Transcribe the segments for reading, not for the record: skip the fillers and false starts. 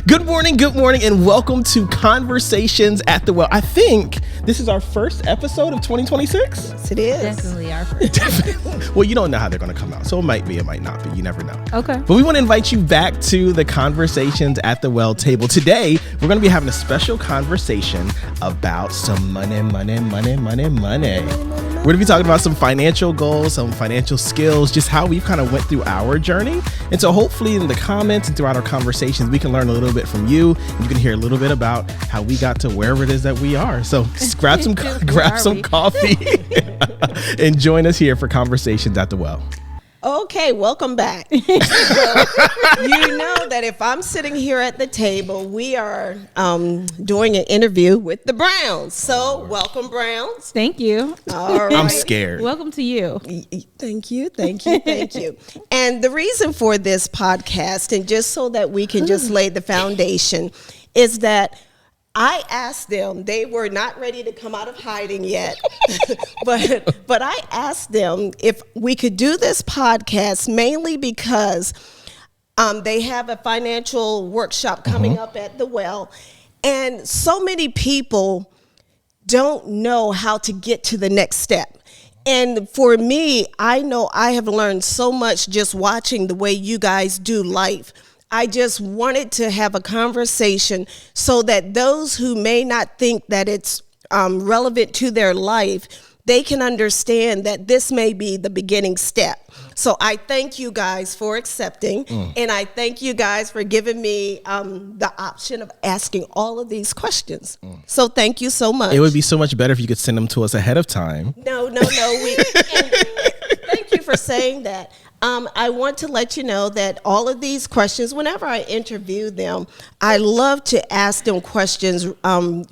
Good morning, and welcome to Conversations at the Well. I think this is our first episode of 2026. Yes, it is. Definitely our first. Definitely. Well, you don't know how they're going to come out, so it might be, it might not be. You never know. Okay. But we want to invite you back to the Conversations at the Well table. Today, we're going to be having a special conversation about some money. We're going to be talking about some financial goals, some financial skills, just how we've kind of went through our journey. And so hopefully in the comments and throughout our conversations, we can learn a little bit from you. And you can hear a little bit about how we got to wherever it is that we are. So just grab some coffee and join us here for Conversations at the Well. Okay, welcome back. Well, you know that if I'm sitting here at the table, we are doing an interview with the Browns. So welcome, Browns. Thank you. All right. I'm scared. Welcome to you. Thank you. And the reason for this podcast, and just so that we can just lay the foundation, is that I asked them, they were not ready to come out of hiding yet, but I asked them if we could do this podcast mainly because they have a financial workshop coming up at the Well, and so many people don't know how to get to the next step. And for me, I know I have learned so much just watching the way you guys do life. I just wanted to have a conversation so that those who may not think that it's relevant to their life, they can understand that this may be the beginning step. So I thank you guys for accepting, and I thank you guys for giving me the option of asking all of these questions. So thank you so much. It would be so much better if you could send them to us ahead of time. No. Thank you for saying that. I want to let you know that all of these questions, whenever I interview them, I love to ask them questions on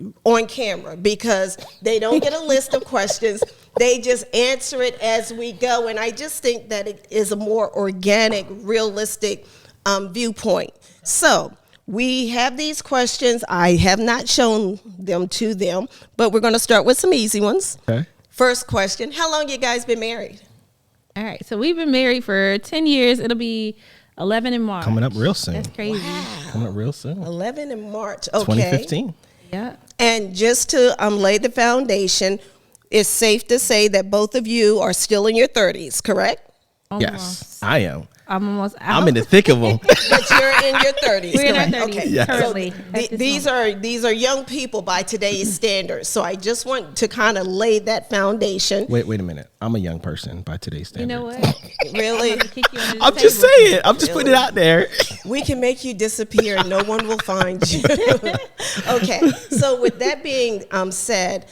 camera because they don't get a list of questions. They just answer it as we go. And I just think that it is a more organic, realistic viewpoint. So we have these questions. I have not shown them to them, but we're going to start with some easy ones. Okay. First question, how long you guys been married? All right. So we've been married for 10 years. It'll be 11 in March. Coming up real soon. That's crazy. Wow. Coming up real soon. 11 in March. Okay. 2015. Yeah. And just to lay the foundation, it's safe to say that both of you are still in your 30s, correct? Almost. Yes, I am. I'm almost out. I'm in the thick of them. But you're in your 30s. We're in our correct? 30s Okay. Yes. currently. So these are young people by today's standards. So I just want to kind of lay that foundation. Wait a minute. I'm a young person by today's You standards. know what? Really? I'm gonna kick you under the I'm just table. saying. I'm just putting it out there. We can make you disappear and no one will find you. Okay. So with that being said,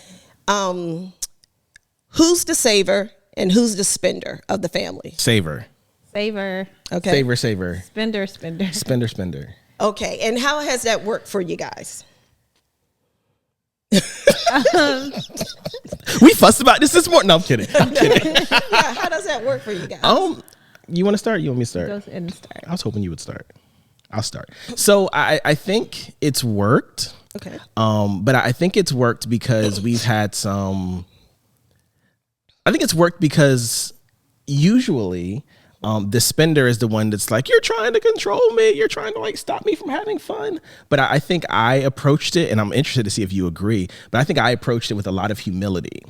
who's the saver and who's the spender of the family? Saver. Saver. Okay. Saver. Spender. Spender. Okay. And how has that worked for you guys? We fussed about this morning. No, I'm kidding. Yeah, how does that work for you guys? You want to start? You want me to start? Go ahead and start. I was hoping you would start. I'll start. So I think it's worked. Okay. But I think it's worked because we've had some. I think it's worked because usually the spender is the one that's like, you're trying to control me. You're trying to like stop me from having fun. But I think I approached it, and I'm interested to see if you agree, but I think I approached it with a lot of humility.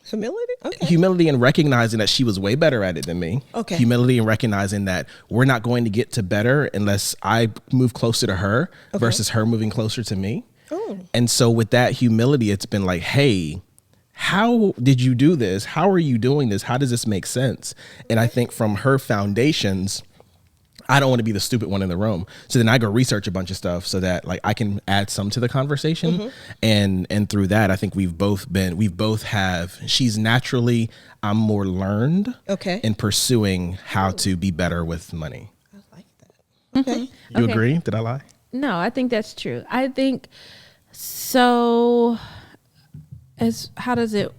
Humility? Okay. Humility and recognizing that she was way better at it than me. Okay. Humility and recognizing that we're not going to get to better unless I move closer to her versus her moving closer to me. Oh. And so with that humility, it's been like, hey, how did you do this? How are you doing this? How does this make sense? And I think from her foundations, I don't want to be the stupid one in the room. So then I go research a bunch of stuff so that like I can add some to the conversation. And through that, I think she's naturally, I'm more learned in pursuing how to be better with money. I like that. Okay. You agree? Did I lie? No, I think that's true. I think so. How is it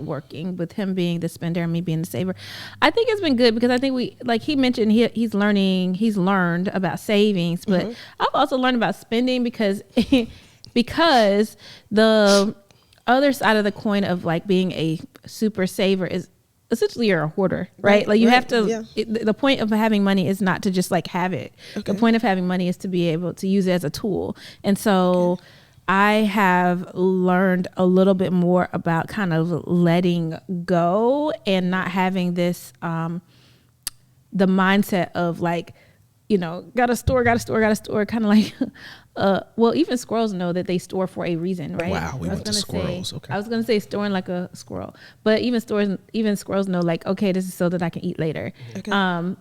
working with him being the spender and me being the saver? I think it's been good because I think he mentioned he's learned about savings, but I've also learned about spending because the other side of the coin of like being a super saver is essentially you're a hoarder, right? Like you have to, yeah. The point of having money is not to just like have it. The point of having money is to be able to use it as a tool. And so I have learned a little bit more about kind of letting go and not having this, the mindset of like, you know, gotta store, kind of like, well, even squirrels know that they store for a reason, right? Wow, we went to squirrels. Okay. I was gonna say storing like a squirrel, but even squirrels know like, okay, this is so that I can eat later. Okay.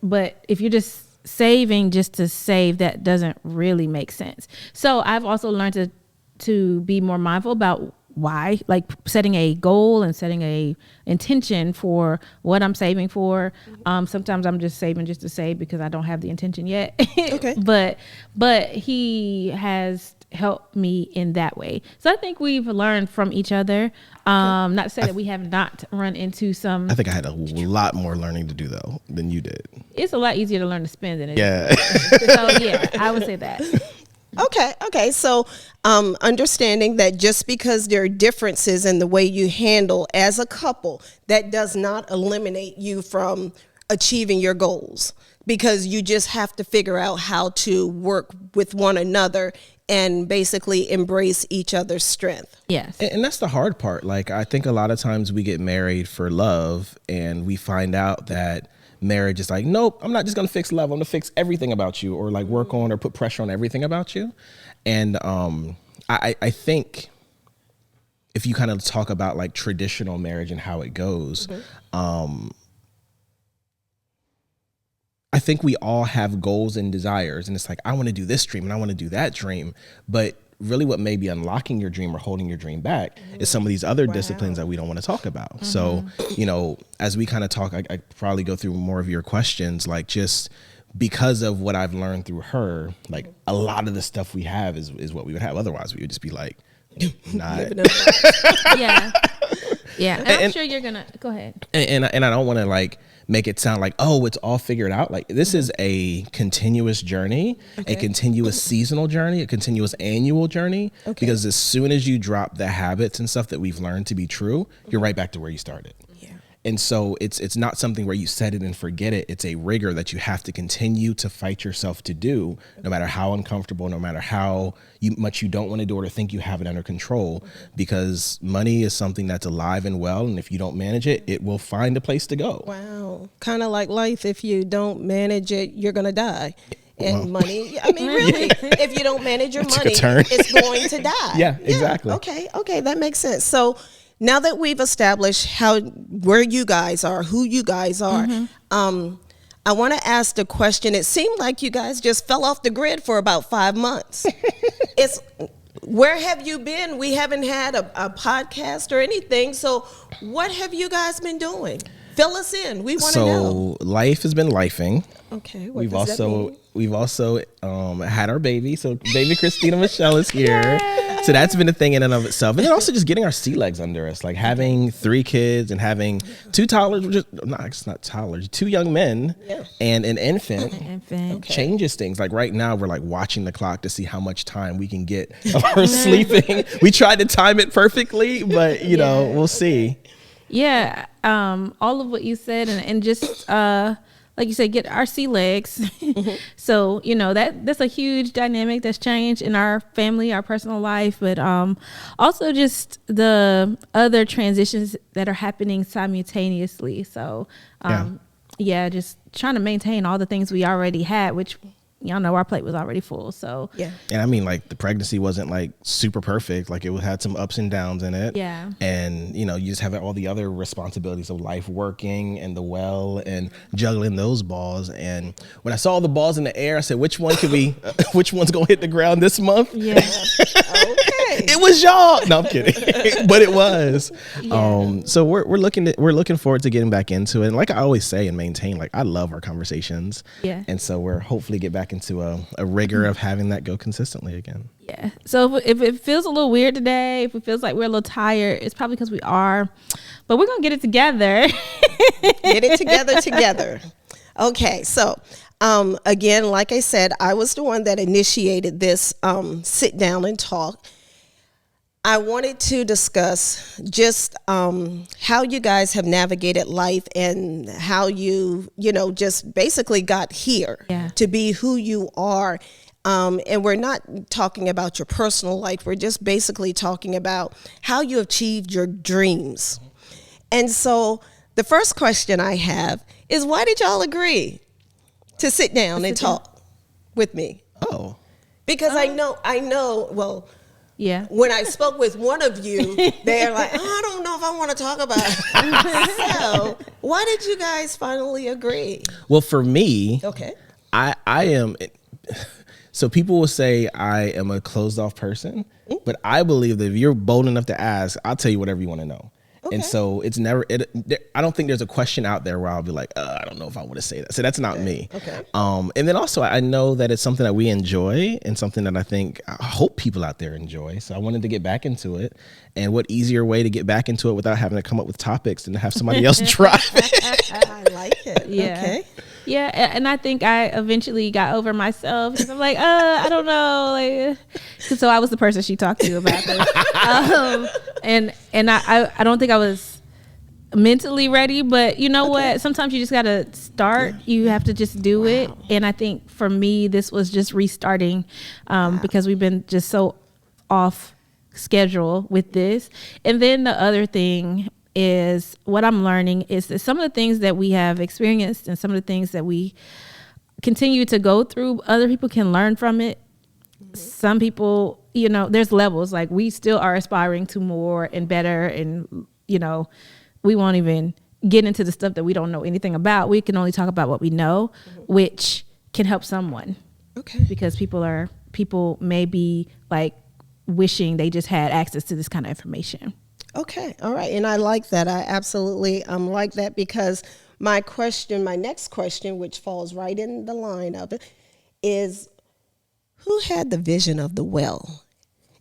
But if you're just saving just to save, that doesn't really make sense. So I've also learned to be more mindful about why, like setting a goal and setting a intention for what I'm saving for. Sometimes I'm just saving just to save because I don't have the intention yet. Okay. But he has helped me in that way. So I think we've learned from each other. Not to say that we have not run into some. I think I had a lot more learning to do though than you did. It's a lot easier to learn to spend than it is. So yeah, I would say that. Okay. So, understanding that just because there are differences in the way you handle as a couple, that does not eliminate you from achieving your goals, because you just have to figure out how to work with one another and basically embrace each other's strength. Yes. And that's the hard part. Like, I think a lot of times we get married for love and we find out that marriage is like, nope, I'm not just going to fix love. I'm going to fix everything about you, or like work on or put pressure on everything about you. And I think if you kind of talk about like traditional marriage and how it goes, I think we all have goals and desires. And it's like, I want to do this dream and I want to do that dream. But really what may be unlocking your dream or holding your dream back is some of these other disciplines that we don't want to talk about. So, you know, as we kind of talk, I probably go through more of your questions, like just because of what I've learned through her, like a lot of the stuff we have is what we would have. Otherwise we would just be like, not. Yeah. And I'm sure you're going to go ahead. And I don't want to like make it sound like, oh, it's all figured out. Like this is a continuous journey, a continuous seasonal journey, a continuous annual journey. Because as soon as you drop the habits and stuff that we've learned to be true, you're right back to where you started. And so it's not something where you set it and forget it. It's a rigor that you have to continue to fight yourself to do, no matter how uncomfortable, no matter how much you don't want to do it or think you have it under control, because money is something that's alive and well. And if you don't manage it, it will find a place to go. Wow. Kind of like life. If you don't manage it, you're going to die. And money, I mean, really, if you don't manage your money, it's going to die. Yeah, exactly. Okay, that makes sense. So now that we've established where you guys are, who you guys are, I want to ask the question. It seemed like you guys just fell off the grid for about 5 months. Where have you been? We haven't had a podcast or anything. So what have you guys been doing? Fill us in. We want to know. So life has been lifing. Okay. We've also had our baby. So baby Christina Michelle is here. So that's been a thing in and of itself. And then also just getting our sea legs under us, like having 3 kids and having 2 toddlers, it's not toddlers, 2 young men and an infant changes things. Like right now we're like watching the clock to see how much time we can get of her sleeping. We tried to time it perfectly, but you know, we'll see. Yeah. All of what you said and just, like you said, get our sea legs. So, you know, that's a huge dynamic that's changed in our family, our personal life, but also just the other transitions that are happening simultaneously. So, just trying to maintain all the things we already had, which y'all know our plate was already full. So and I mean, like the pregnancy wasn't like super perfect. Like it had some ups and downs in it. And you know, you just have all the other responsibilities of life, working and the well and juggling those balls. And when I saw the balls in the air, I said, which one could we which one's gonna hit the ground this month? It was y'all. No, I'm kidding. But it was. So we're looking forward to getting back into it. And like I always say and maintain, like I love our conversations. And so we're hopefully get back into a rigor of having that go consistently again. So if it feels a little weird today, if it feels like we're a little tired, it's probably because we are, but we're gonna get it together. Get it together. Okay, so again, like I said, I was the one that initiated this sit down and talk. I wanted to discuss just how you guys have navigated life and how you just basically got here to be who you are. And we're not talking about your personal life. We're just basically talking about how you achieved your dreams. And so the first question I have is, why did y'all agree to sit down and talk with me? Oh. Because I know, well, yeah. When I spoke with one of you, they're like, I don't know if I want to talk about it. So why did you guys finally agree? Well, for me, okay, I am, so people will say I am a closed off person, but I believe that if you're bold enough to ask, I'll tell you whatever you want to know. Okay. And so it's never, I don't think there's a question out there where I'll be like, I don't know if I want to say that. So that's not me. Okay. And then also I know that it's something that we enjoy and something that I hope people out there enjoy. So I wanted to get back into it. And what easier way to get back into it without having to come up with topics than to have somebody else drive it. I like it. Yeah. Okay. Yeah, and I think I eventually got over myself because I'm like, I don't know, like, so I was the person she talked to about this, and I don't think I was mentally ready, but you know what? Sometimes you just gotta start. You have to just do it, and I think for me, this was just restarting because we've been just so off schedule with this, and then the other thing is what I'm learning is that some of the things that we have experienced and some of the things that we continue to go through, other people can learn from it. Some people, there's levels, like we still are aspiring to more and better. And, we won't even get into the stuff that we don't know anything about. We can only talk about what we know, which can help someone. Okay. Because people may be like wishing they just had access to this kind of information. Okay. All right. And I like that. I absolutely like that because my next question, which falls right in the line of it, is who had the vision of the well?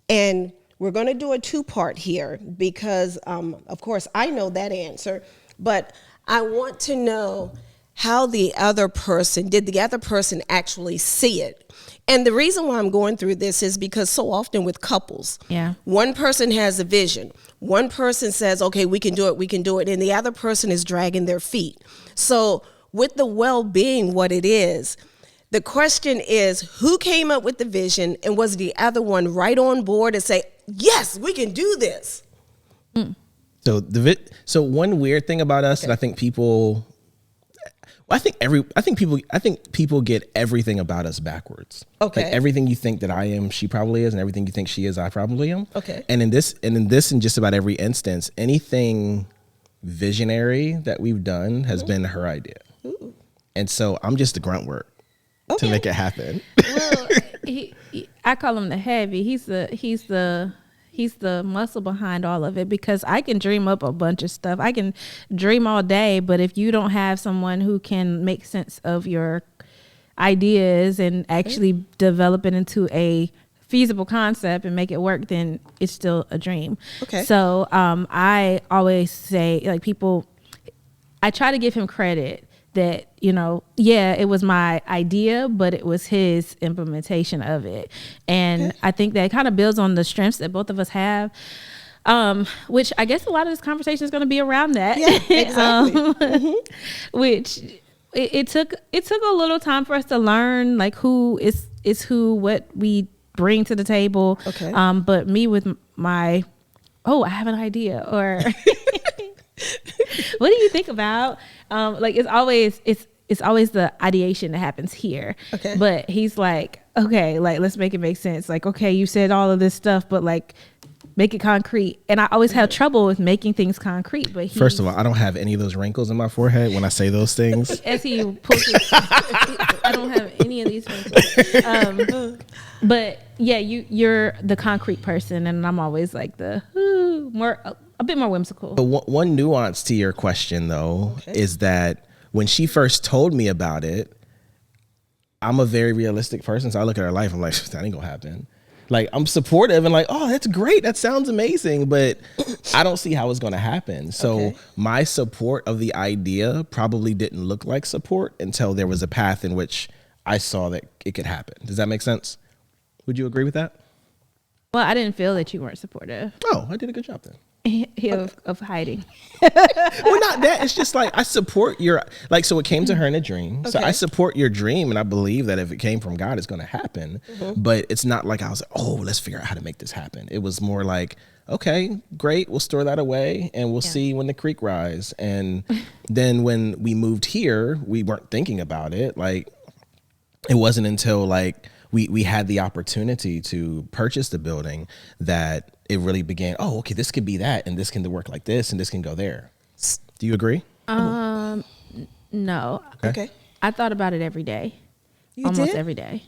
And we're going to do a two-part here because, of course, I know that answer, but I want to know how did the other person actually see it? And the reason why I'm going through this is because so often with couples, one person has a vision. One person says, okay, we can do it. And the other person is dragging their feet. So with the well being what it is, the question is, who came up with the vision and was the other one right on board and say, yes, we can do this? So one weird thing about us that I think people get everything about us backwards. Okay. Like everything you think that I am, she probably is, and everything you think she is, I probably am. Okay. And in just about every instance, anything visionary that we've done has been her idea. Ooh. And so I'm just the grunt work to make it happen. Well, I call him the heavy. He's the muscle behind all of it because I can dream up a bunch of stuff. I can dream all day, but if you don't have someone who can make sense of your ideas and actually develop it into a feasible concept and make it work, then it's still a dream. Okay. So I always say, like, I try to give him credit that, it was my idea, but it was his implementation of it. And I think that kind of builds on the strengths that both of us have, which I guess a lot of this conversation is going to be around that. Yeah, exactly. Which it took a little time for us to learn, like, who is who, what we bring to the table. Okay. But me with I have an idea, or what do you think about? It's always the ideation that happens here. Okay. But he's like, okay, like, let's make it make sense. Like, okay, you said all of this stuff, but like, make it concrete. And I always have trouble with making things concrete. But first of all, I don't have any of those wrinkles in my forehead when I say those things. As he pulls it, I don't have any of these wrinkles. But yeah, you're the concrete person, and I'm always like a bit more whimsical. But one nuance to your question, though, is that when she first told me about it, I'm a very realistic person. So I look at her life, I'm like, that ain't gonna happen. Like, I'm supportive and like, oh, that's great. That sounds amazing. But I don't see how it's gonna happen. So my support of the idea probably didn't look like support until there was a path in which I saw that it could happen. Does that make sense? Would you agree with that? Well, I didn't feel that you weren't supportive Oh, I did a good job then. of hiding. Well, not that. It's just like I support your, like, so it came to her in a dream. So Okay. I support your dream, and I believe that if it came from God, it's going to happen. But it's not like I was like, oh, let's figure out how to make this happen. It was more like, okay, great, we'll store that away, and we'll see when the creek rise. And then when we moved here, we weren't thinking about it. Like, it wasn't until like we had the opportunity to purchase the building that it really began. Oh, okay, this could be that, and this can work like this, and this can go there. Do you agree? No. Okay. I thought about it every day. You Almost did? every day.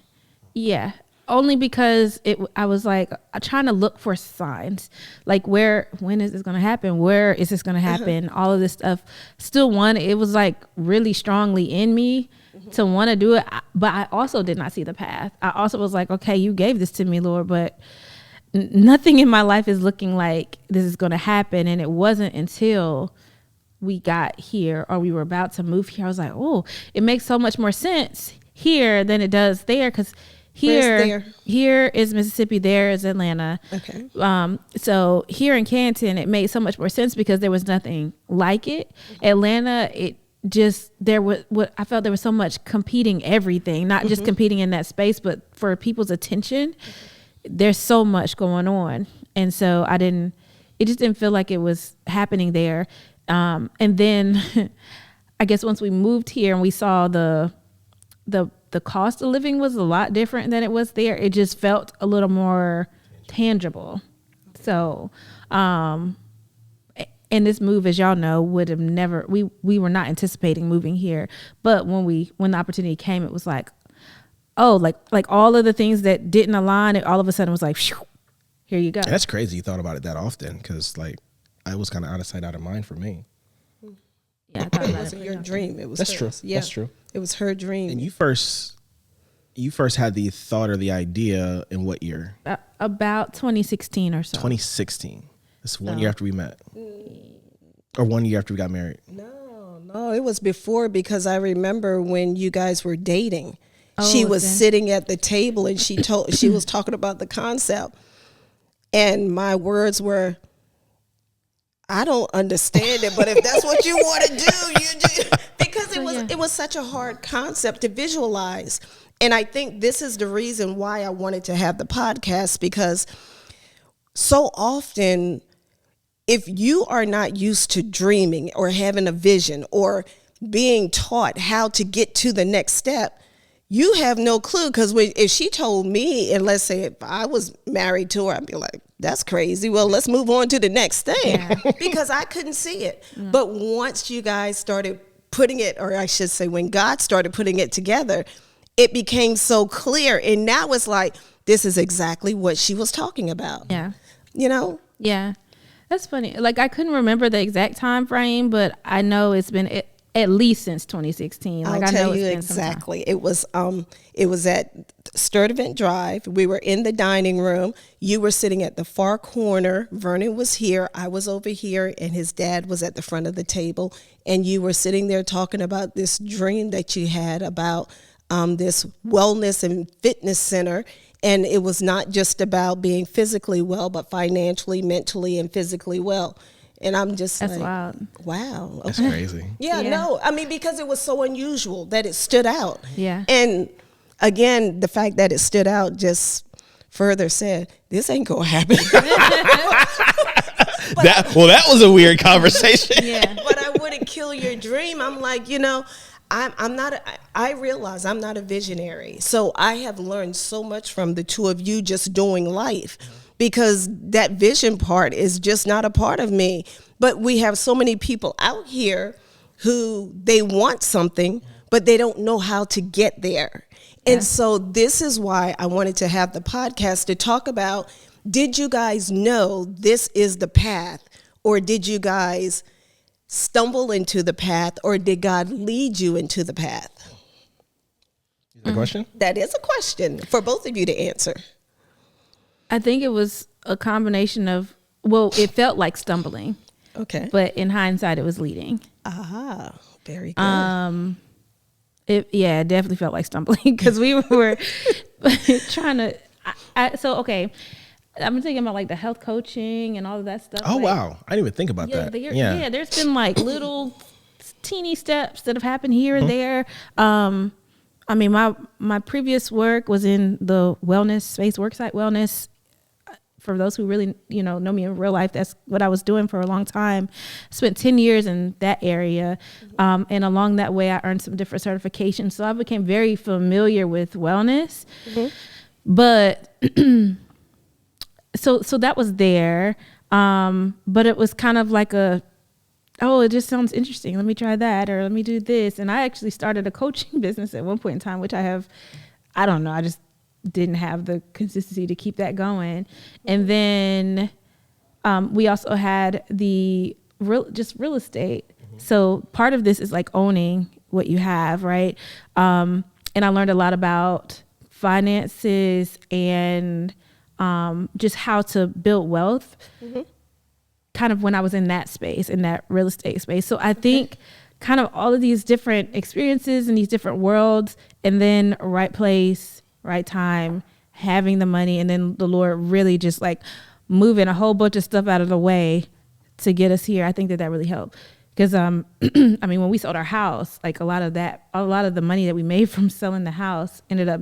Yeah. Only because I was like trying to look for signs, like when is this going to happen? Where is this going to happen? All of this stuff. Still it was like really strongly in me to want to do it. But I also did not see the path. I also was like, okay, you gave this to me, Lord, but nothing in my life is looking like this is going to happen. And it wasn't until we got here or we were about to move here, I was like, oh, it makes so much more sense here than it does there. Because here is Mississippi, there is Atlanta. Okay. So here in Canton, it made so much more sense because there was nothing like it. Atlanta, I felt there was so much competing everything, not just competing in that space, but for people's attention. There's so much going on. And so it just didn't feel like it was happening there. And then I guess once we moved here and we saw the cost of living was a lot different than it was there, it just felt a little more tangible. So, and this move, as y'all know, would have never, we were not anticipating moving here. But when the opportunity came, it was like, oh, like all of the things that didn't align, it all of a sudden was like, phew, here you go. That's crazy. You thought about it that often, because like I was kind of out of sight, out of mind for me. Yeah, I thought It about wasn't it. your dream. It was That's hers. true. Yeah. That's true. It was her dream. And you first had the thought or the idea in what year? About 2016 or so. 2016. That's 1 year after we met. Or 1 year after we got married. No, it was before, because I remember when you guys were dating. She Oh, was okay. sitting at the table and she was talking about the concept. And my words were, I don't understand it, but if that's what you want to do, you do. Because it was such a hard concept to visualize. And I think this is the reason why I wanted to have the podcast, because so often, if you are not used to dreaming or having a vision or being taught how to get to the next step, you have no clue. Because if she told me, and let's say if I was married to her, I'd be like, that's crazy. Well, let's move on to the next thing. Yeah. Because I couldn't see it. But once you guys started putting it, or I should say when God started putting it together, it became so clear. And now it's like, this is exactly what she was talking about. Yeah. You know? Yeah. That's funny. Like, I couldn't remember the exact time frame, but I know it's been at least since 2016. Like, I'll I know tell it's you been some time. exactly. It was at Sturdivant Drive. We were in the dining room. You were sitting at the far corner. Vernon was here. I was over here, and his dad was at the front of the table. And you were sitting there talking about this dream that you had about this wellness and fitness center. And it was not just about being physically well, but financially, mentally, and physically well. And I'm just That's like, wild. wow. Okay. That's crazy. Yeah, Yeah. no, I mean, because it was so unusual that it stood out. Yeah. And again, the fact that it stood out just further said, this ain't gonna happen. That was a weird conversation. Yeah. But I wouldn't kill your dream. I'm like, I realize I'm not a visionary. So I have learned so much from the two of you just doing life, because that vision part is just not a part of me. But we have so many people out here who they want something, but they don't know how to get there. And so this is why I wanted to have the podcast to talk about, did you guys know this is the path, or did you guys stumble into the path, or did God lead you into the path? The question? That is a question for both of you to answer. I think it was a combination of, well, it felt like stumbling, Okay. but in hindsight, it was leading. Very good. It definitely felt like stumbling, because we were trying to. I'm thinking about like the health coaching and all of that stuff. Oh, like, wow. I didn't even think about that. Yeah, there's been like little teeny steps that have happened here and there. I mean, my previous work was in the wellness space, worksite wellness. For those who really, know me in real life, that's what I was doing for a long time. Spent 10 years in that area. And along that way, I earned some different certifications. So I became very familiar with wellness. But so that was there. But it was kind of like it just sounds interesting. Let me try that, or let me do this. And I actually started a coaching business at one point in time, which I don't know. I just didn't have the consistency to keep that going. And then we also had the real estate. So part of this is like owning what you have, right? And I learned a lot about finances and just how to build wealth kind of when I was in that space, in that real estate space. So I think kind of all of these different experiences and these different worlds, and then right place, right time, having the money, and then the Lord really just like moving a whole bunch of stuff out of the way to get us here. I think that really helped. Because I mean, when we sold our house, like a lot of the money that we made from selling the house ended up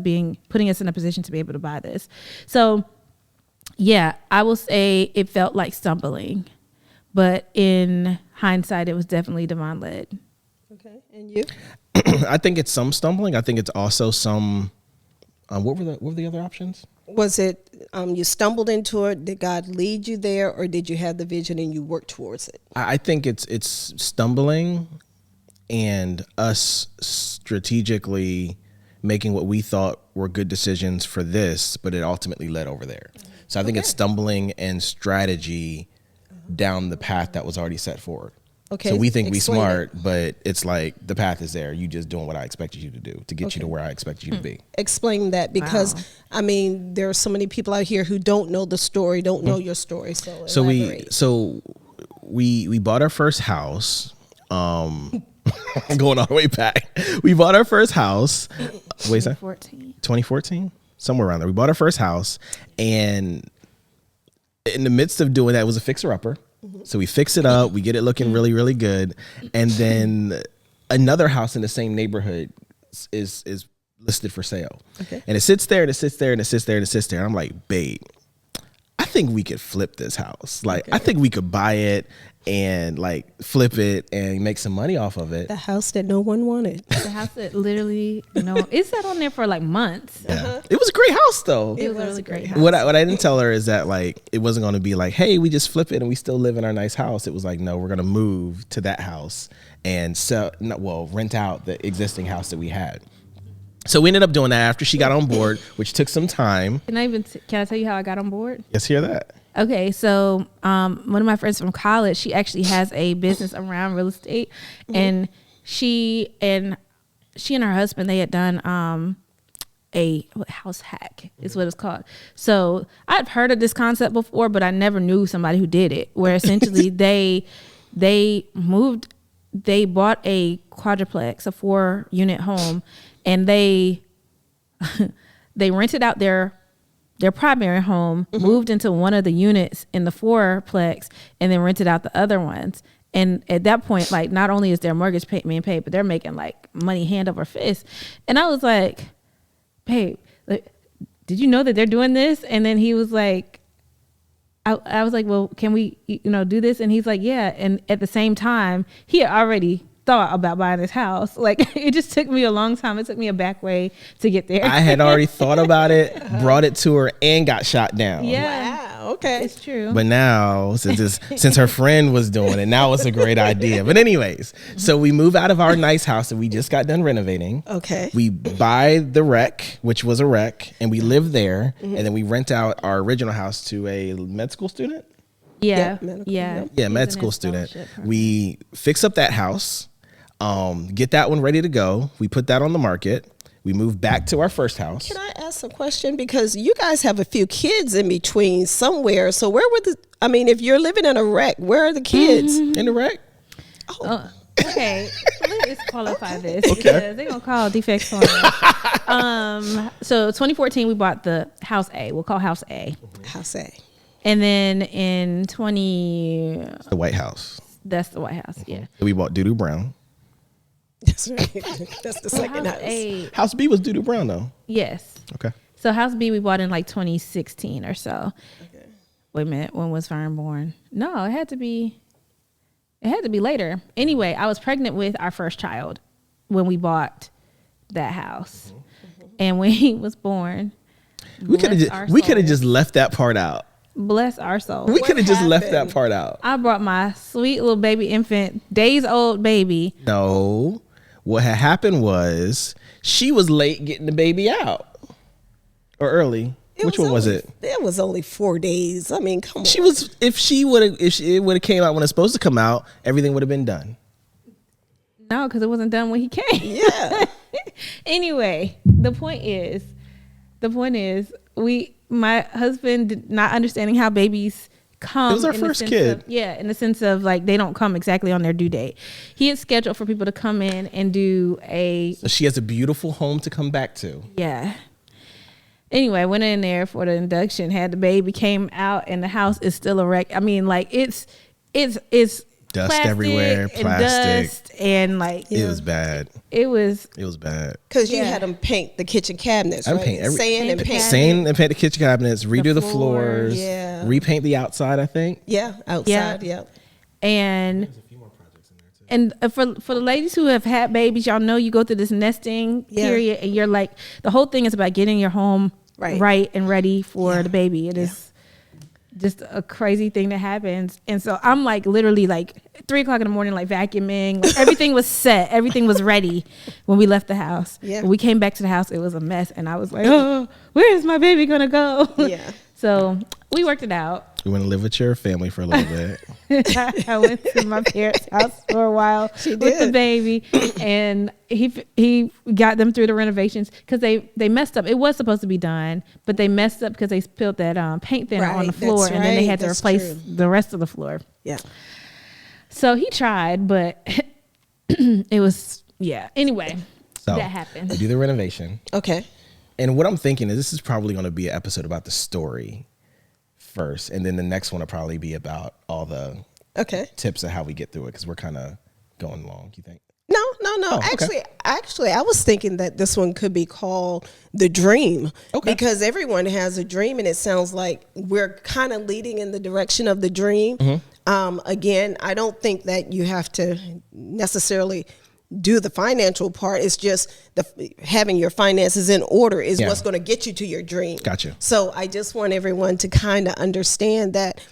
putting us in a position to be able to buy this. So yeah, I will say it felt like stumbling, but in hindsight, it was definitely divine led. Okay, and you? I think it's some stumbling. I think it's also some. What were the other options? Was it you stumbled into it? Did God lead you there, or did you have the vision and you worked towards it? I think it's stumbling and us strategically making what we thought were good decisions for this, but it ultimately led over there. So I think it's stumbling and strategy down the path that was already set forward. Okay. So we think we smart, but it's like the path is there. You just doing what I expected you to do to get you to where I expected you to be. Explain that, because I mean, there are so many people out here who don't know the story, don't know your story. So we bought our first house. Going all the way back. We bought our first house. What is that? 2014, somewhere around there. We bought our first house, and in the midst of doing that, it was a fixer-upper. So we fix it up, we get it looking really, really good, and then another house in the same neighborhood is listed for sale. Okay. And it sits there, and it sits there, and it sits there, and it sits there. And I'm like, babe, I think we could flip this house. Like, I think we could buy it and like flip it and make some money off of it. The house that no one wanted. The house that literally it sat on there for like months. Yeah. It was a great house though. It was a really great house. What I didn't tell her is that like it wasn't going to be like, hey, we just flip it and we still live in our nice house. It was like, no, we're going to move to that house and rent out the existing house that we had. So we ended up doing that after she got on board, which took some time. Can I tell you how I got on board? Let's hear that. Okay, so one of my friends from college, she actually has a business around real estate, and she and her husband, they had done a house hack is what it's called. So I've heard of this concept before, but I never knew somebody who did it. Where essentially they bought a quadruplex, a 4-unit home, and they rented out their primary home, moved into one of the units in the 4-plex, and then rented out the other ones. And at that point, like, not only is their mortgage being paid, but they're making like money hand over fist. And I was like, babe, like, did you know that they're doing this? And then he was like, I was like, well, can we, do this? And he's like, yeah. And at the same time, he had already thought about buying this house. Like, it just took me a long time. It took me a back way to get there. I had already thought about it, brought it to her, and got shot down. Yeah. Wow. Okay. It's true. But now, since her friend was doing it, now it's a great idea. But anyways, so we move out of our nice house that we just got done renovating. Okay. We buy the wreck, which was a wreck, and we live there. And then we rent out our original house to a med school student. Yeah. Yeah, med school student. We fix up that house. Get that one ready to go. We put that on the market. We moved back to our first house. Can I ask a question? Because you guys have a few kids in between somewhere. So where were if you're living in a wreck, where are the kids? In the wreck? Oh. Okay. Let's disqualify this because they're gonna call defects on us. So 2014 we bought the house A. We'll call house A. House A. And then in 20, The White House. that's the White House. Yeah. We bought Doodoo Brown. That's right. That's the second house. A. House B was Doodoo Brown though. Yes. Okay. So house B we bought in like 2016 or so. Okay. Wait a minute, when was Vern born? No, it had to be later. Anyway, I was pregnant with our first child when we bought that house. And when he was born, We could have just left that part out. bless our soul. We could have just left happened? that part out. I brought my sweet little baby infant, days old baby. No. What had happened was she was late getting the baby out. Or early. Which one was it? It was only 4 days. I mean, come on. She was if it would have came out when it's supposed to come out, everything would have been done. No, because it wasn't done when he came. Yeah. Anyway, the point is, my husband did not understanding how babies come. It was our in the first sense kid. of- in the sense of like they don't come exactly on their due date. He had scheduled for people to come in and do So she has a beautiful home to come back to. Anyway, I went in there for the induction, had the baby, came out, and the house is still a wreck. I mean, like it's Dust plastic everywhere, and plastic. dust, and like It was bad. it was It was bad. Because you Yeah. had them paint the kitchen cabinets, right? Paint every- Sand and Paint the paint. Sand and paint the kitchen cabinets, redo the floors, Yeah. repaint the outside, I think. Yeah, outside, yeah. and for the ladies who have had babies, y'all know you go through this nesting Yeah. period, and you're like the whole thing is about getting your home right and ready for the baby. It is just a crazy thing that happens, and so I'm like literally like 3:00 in the morning, like vacuuming. Like, everything was set, everything was ready when we left the house. Yeah. When we came back to the house, it was a mess, and I was like, oh, where is my baby gonna go? Yeah. So we worked it out. You want to live with your family for a little bit. I went to my parents' house for a while with the did. baby, and he got them through the renovations because they messed up. It was supposed to be done, but they messed up because they spilled that paint thinner on Right, the floor, that's and then they right, had to that's replace true. the rest of the floor. Yeah. So he tried, but it was Anyway, So that happened. we do the renovation. Okay. And what I'm thinking is this is probably going to be an episode about the story first. And then the next one will probably be about all the Okay. tips of how we get through it because we're kind of going long, you think? No. Oh, okay. Actually, I was thinking that this one could be called The Dream. Okay. Because everyone has a dream, and it sounds like we're kind of leading in the direction of the dream. Again, I don't think that you have to necessarily do the financial part. It's just having your finances in order is what's going to get you to your dream. Gotcha. So I just want everyone to kind of understand that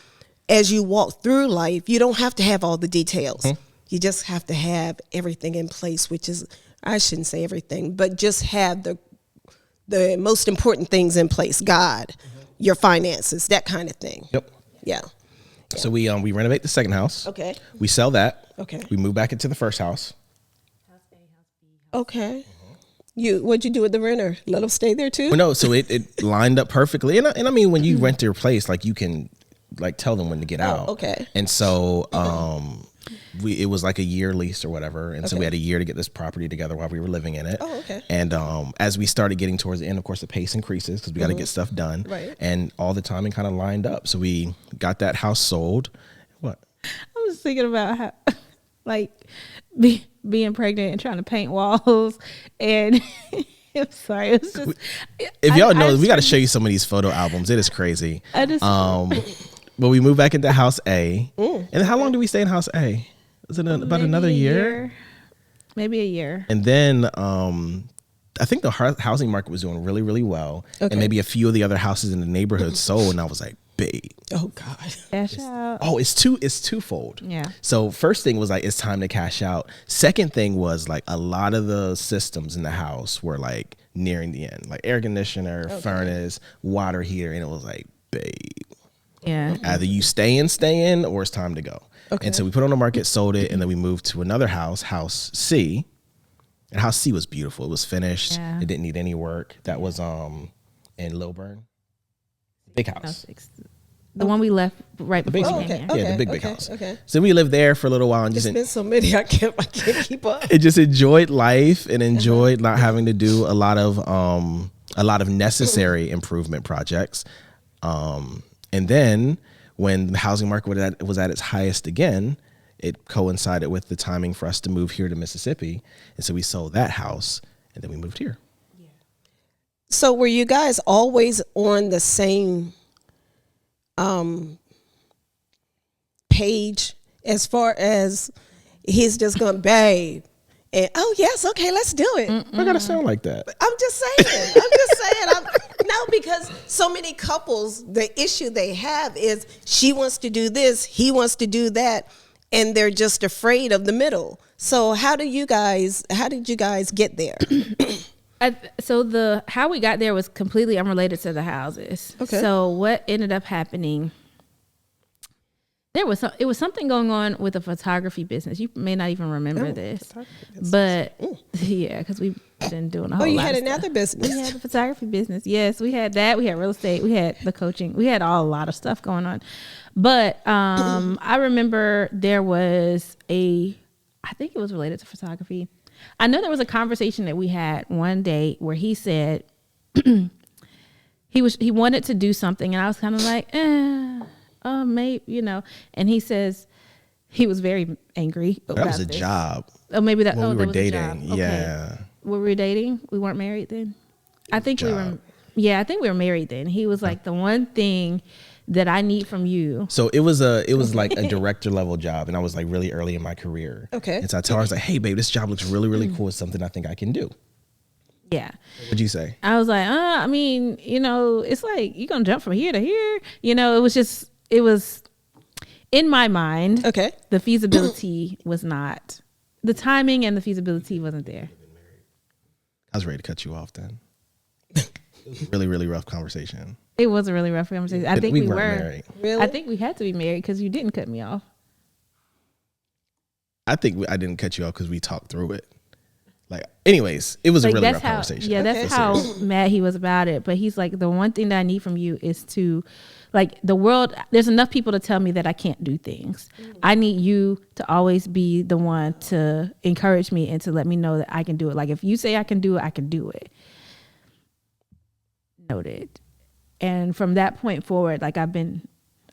as you walk through life, you don't have to have all the details. You just have to have everything in place, which is, I shouldn't say everything, but just have the most important things in place. God, your finances, that kind of thing. Yep. Yeah. So we renovate the second house. Okay. We sell that. Okay. We move back into the first house. Okay. What'd you do with the renter? Let them stay there too? Well, no, so it lined up perfectly. And I mean, when you rent your place, like you can like tell them when to get out. okay. And so it was like a year lease or whatever. And so we had a year to get this property together while we were living in it. Oh, okay. And as we started getting towards the end, of course, the pace increases because we got to get stuff done. Right. And all the timing kind of lined up. So we got that house sold. What? I was thinking about how, like, being pregnant and trying to paint walls, and I'm sorry, it was just. If y'all know, I we got to show you some of these photo albums. It is crazy. I just. But we moved back into house A. And how long did we stay in house A? Was it about maybe another a year? Maybe a year. And then I think the housing market was doing really, really well. Okay. And maybe a few of the other houses in the neighborhood sold. And I was like, babe. Oh, God. Cash out. Oh, it's twofold. Yeah. So first thing was like, it's time to cash out. Second thing was like a lot of the systems in the house were like nearing the end, like air conditioner, furnace, water heater. And it was like, babe. Yeah. Either you stay in, or it's time to go. Okay. And so we put it on the market, sold it, and then we moved to another house, house C. And house C was beautiful. It was finished. Yeah. It didn't need any work. That was in Lilburn. Big house. The one we left right before we came here. Yeah, the big house. Okay. So we lived there for a little while and There's just been so many I can't keep up. it just enjoyed life and enjoyed not having to do a lot of necessary improvement projects. And then when the housing market was at its highest again, it coincided with the timing for us to move here to Mississippi. And so we sold that house and then we moved here. Yeah. So were you guys always on the same page as far as he's just going, babe, and oh yes, okay, let's do it? I gotta sound like that. I'm just saying. No, because so many couples, the issue they have is she wants to do this, he wants to do that, and they're just afraid of the middle. So how did you guys get there? So how we got there was completely unrelated to the houses. Okay. So what ended up happening, it was something going on with the photography business. You may not even remember this, but yeah, because we've been doing a whole lot. Oh, you had another business. We had the photography business. Yes, we had that. We had real estate. We had the coaching. We had a lot of stuff going on. But I remember there was I think it was related to photography. I know there was a conversation that we had one day where he said he wanted to do something, and I was kind of like, maybe, and he says he was very angry about that was a this. Job. Oh, maybe that. When we that were was dating. a job. Okay. Yeah. Were we dating? We weren't married then. I think we were. Yeah, I think we were married then. He was like, the one thing that I need from you. So it was like a director level job, and I was like really early in my career. Okay. And so I told her, I was like, hey babe, this job looks really, really cool. It's something I think I can do. Yeah. What'd you say? I was like, I mean, it's like, you're going to jump from here to here. It was in my mind. Okay. The feasibility was not, the timing and the feasibility wasn't there. I was ready to cut you off then. It was a really, really rough conversation. It was a really rough conversation. I think we were married. Really? I think we had to be married because you didn't cut me off. I think I didn't cut you off because we talked through it. Like, anyways, it was a really rough conversation. Yeah, that's how mad he was about it. But he's like, the one thing that I need from you is to, like, the world, there's enough people to tell me that I can't do things. I need you to always be the one to encourage me and to let me know that I can do it. Like, if you say I can do it, I can do it. Noted. And from that point forward, like, I've been,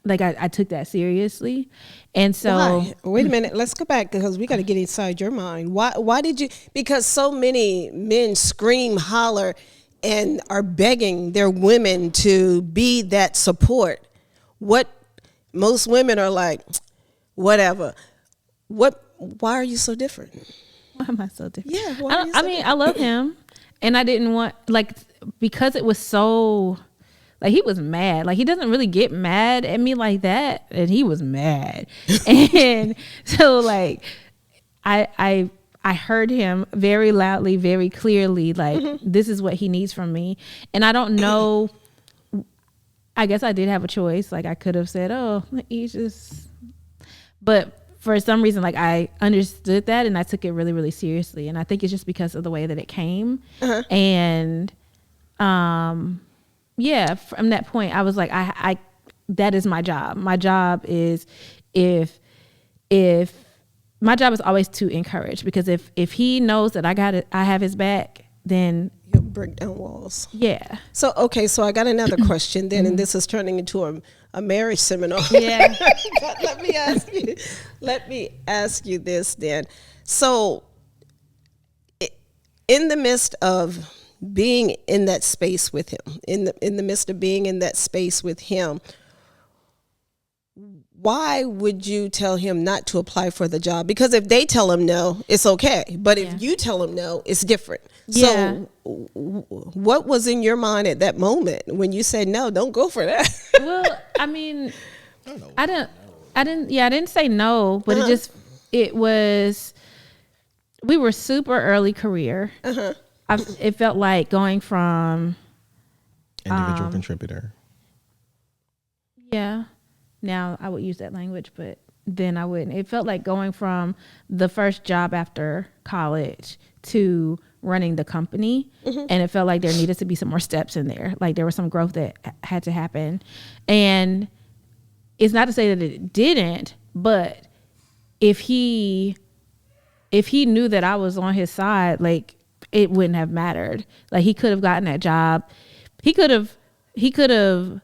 like, I took that seriously. And so why? Wait a minute, let's go back because we got to get inside your mind. Why did you, because so many men scream, holler, and are begging their women to be that support. What most women are like, whatever. Why are you so different? Why am I so different? Yeah. I love him, and I didn't want, like, because it was so, like, he was mad. Like, he doesn't really get mad at me like that, and he was mad. And so, like, I heard him very loudly, very clearly, like, this is what he needs from me. And I don't know, I guess I did have a choice. Like, I could have said, oh, he's just, but for some reason, like, I understood that and I took it really, really seriously. And I think it's just because of the way that it came. And, yeah, from that point, I was like, I that is my job. My job is my job is always to encourage, because if he knows that I have his back, then you'll break down walls. Yeah. So, okay, so I got another question then, and this is turning into a marriage seminar. Yeah. But let me ask you this then. So, in the midst of being in that space with him, in the midst of being in that space with him, why would you tell him not to apply for the job? Because if they tell him no, it's okay. But if you tell him no, it's different. Yeah. So what was in your mind at that moment when you said, no, don't go for that? Well, I mean, I didn't say no, but it was, we were super early career. It felt like going from individual contributor. Yeah. Now I would use that language, but then I wouldn't. It felt like going from the first job after college to running the company. And it felt like there needed to be some more steps in there. Like, there was some growth that had to happen. And it's not to say that it didn't, but if he knew that I was on his side, like, it wouldn't have mattered. Like, he could have gotten that job. He could have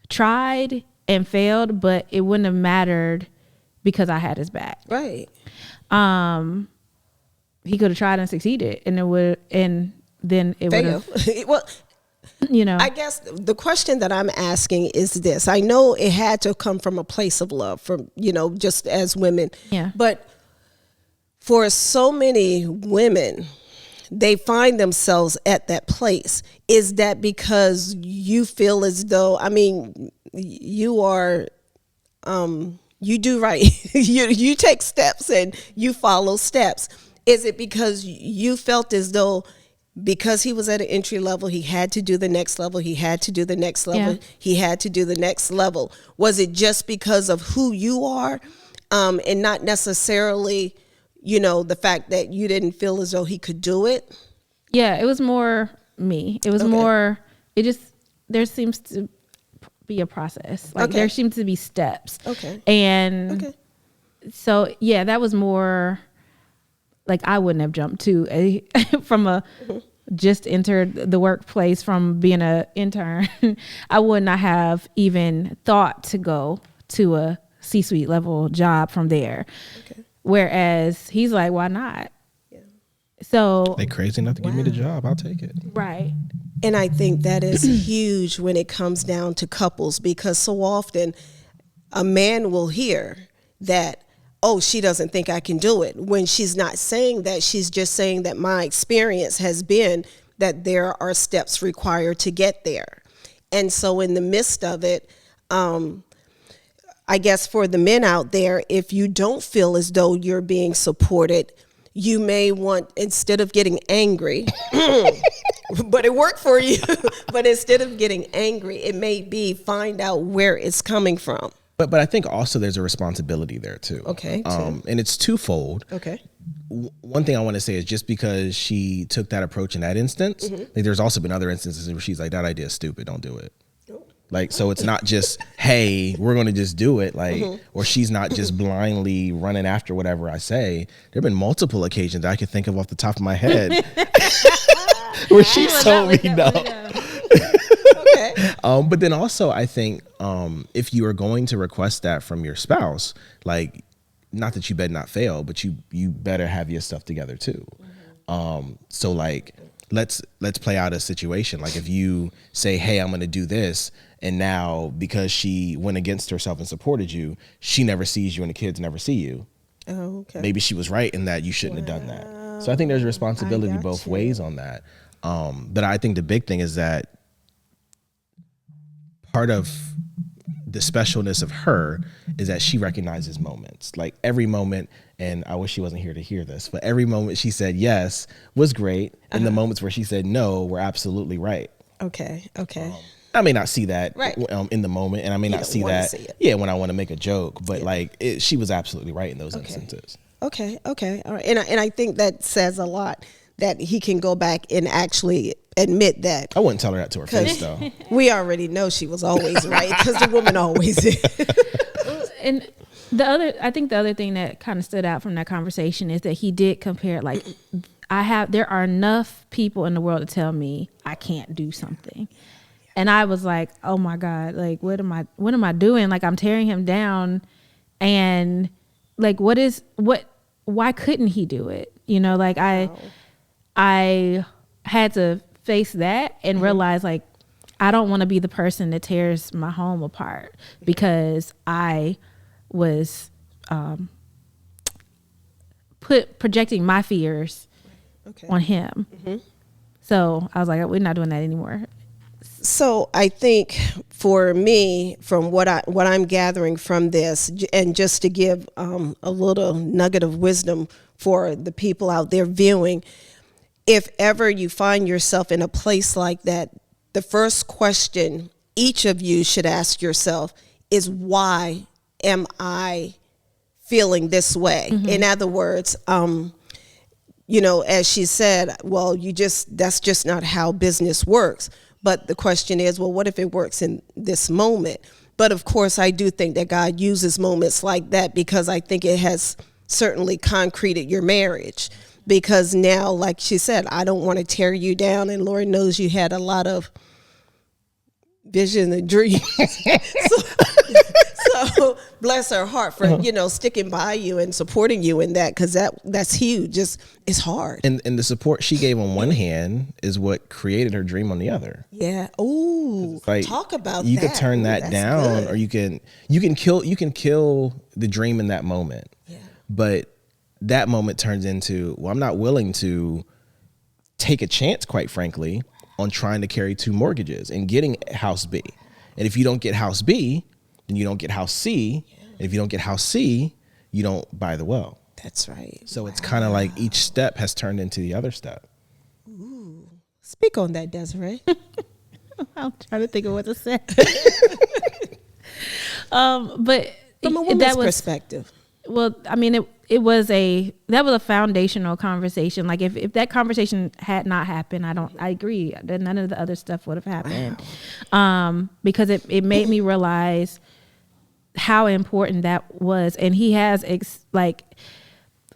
tried and failed, but it wouldn't have mattered because I had his back. Right. He could have tried and succeeded, and then it would have. Well, you know, I guess the question that I'm asking is this. I know it had to come from a place of love, from, just as women. Yeah. But for so many women, they find themselves at that place. Is that because you feel as though, you are, you do right. you take steps and you follow steps. Is it because you felt as though because he was at an entry level, he had to do the next level, he had to do the next level, he had to do the next level? Was it just because of who you are, and not necessarily, the fact that you didn't feel as though he could do it? Yeah, it was more me. It was more, there seems to be a process. Like, there seems to be steps. Okay. And so, yeah, that was more, like, I wouldn't have jumped to just entered the workplace from being an intern. I would not have even thought to go to a C-suite level job from there. Okay. Whereas he's like, why not? Yeah. So they crazy enough to give me the job. I'll take it. Right. And I think that is huge when it comes down to couples, because so often a man will hear that, oh, she doesn't think I can do it, when she's not saying that. She's just saying that my experience has been that there are steps required to get there. And so in the midst of it, I guess for the men out there, if you don't feel as though you're being supported, you may want, instead of getting angry, but it worked for you, but instead of getting angry, it may be find out where it's coming from. But I think also there's a responsibility there too. Okay. And it's twofold. Okay. One thing I want to say is, just because she took that approach in that instance, like, there's also been other instances where she's like, that idea is stupid, don't do it. Like, so it's not just, hey, we're going to just do it. Like, or she's not just blindly running after whatever I say. There have been multiple occasions that I could think of off the top of my head where she's told me no. But then also, I think if you are going to request that from your spouse, like, not that you better not fail, but you better have your stuff together too. So, like, let's play out a situation. Like, if you say, hey, I'm going to do this, and now because she went against herself and supported you, she never sees you and the kids never see you. Oh, okay. Maybe she was right in that you shouldn't have done that. So I think there's a responsibility both ways on that. But I think the big thing is that part of the specialness of her is that she recognizes moments, like every moment. And I wish she wasn't here to hear this, but every moment she said yes was great. And the moments where she said no were absolutely right. Okay. I may not see that right. In the moment, and I may not see that when I want to make a joke, but she was absolutely right in those instances. Okay. All right. And I think that says a lot, that he can go back and actually admit that. I wouldn't tell her that to her face, though. We already know she was always right, because the woman always is. And I think the other thing that kind of stood out from that conversation is that he did compare, like, there are enough people in the world to tell me I can't do something. And I was like, oh my God, like, what am I doing? Like, I'm tearing him down. And like, why couldn't he do it? Like, I had to face that and realize, like, I don't want to be the person that tears my home apart because I was projecting my fears on him. So I was like, we're not doing that anymore. So I think for me, from what I'm gathering from this, and just to give a little nugget of wisdom for the people out there viewing, if ever you find yourself in a place like that, the first question each of you should ask yourself is, why am I feeling this way? In other words, as she said, well, that's just not how business works. But the question is, well, what if it works in this moment? But of course, I do think that God uses moments like that, because I think it has certainly concreted your marriage. Because now, like she said, I don't want to tear you down. And Lord knows you had a lot of vision and dreams. So bless her heart for, sticking by you and supporting you in that, because that's huge. It's hard. And the support she gave on one hand is what created her dream on the other. Yeah. Ooh, like, talk about you that. You could turn that down, good. Or you can kill the dream in that moment. Yeah. But that moment turns into, well, I'm not willing to take a chance, quite frankly, on trying to carry 2 mortgages and getting house B. And if you don't get house B, then you don't get house C. Yeah. And if you don't get house C, you don't buy the well. That's right. So It's kind of like each step has turned into the other step. Ooh. Speak on that, Desiree. I'm trying to think of what to say. But from a woman's perspective. Well, I mean, that was a foundational conversation. Like if that conversation had not happened, I agree that none of the other stuff would have happened. Wow. Because it made me realize how important that was. And he has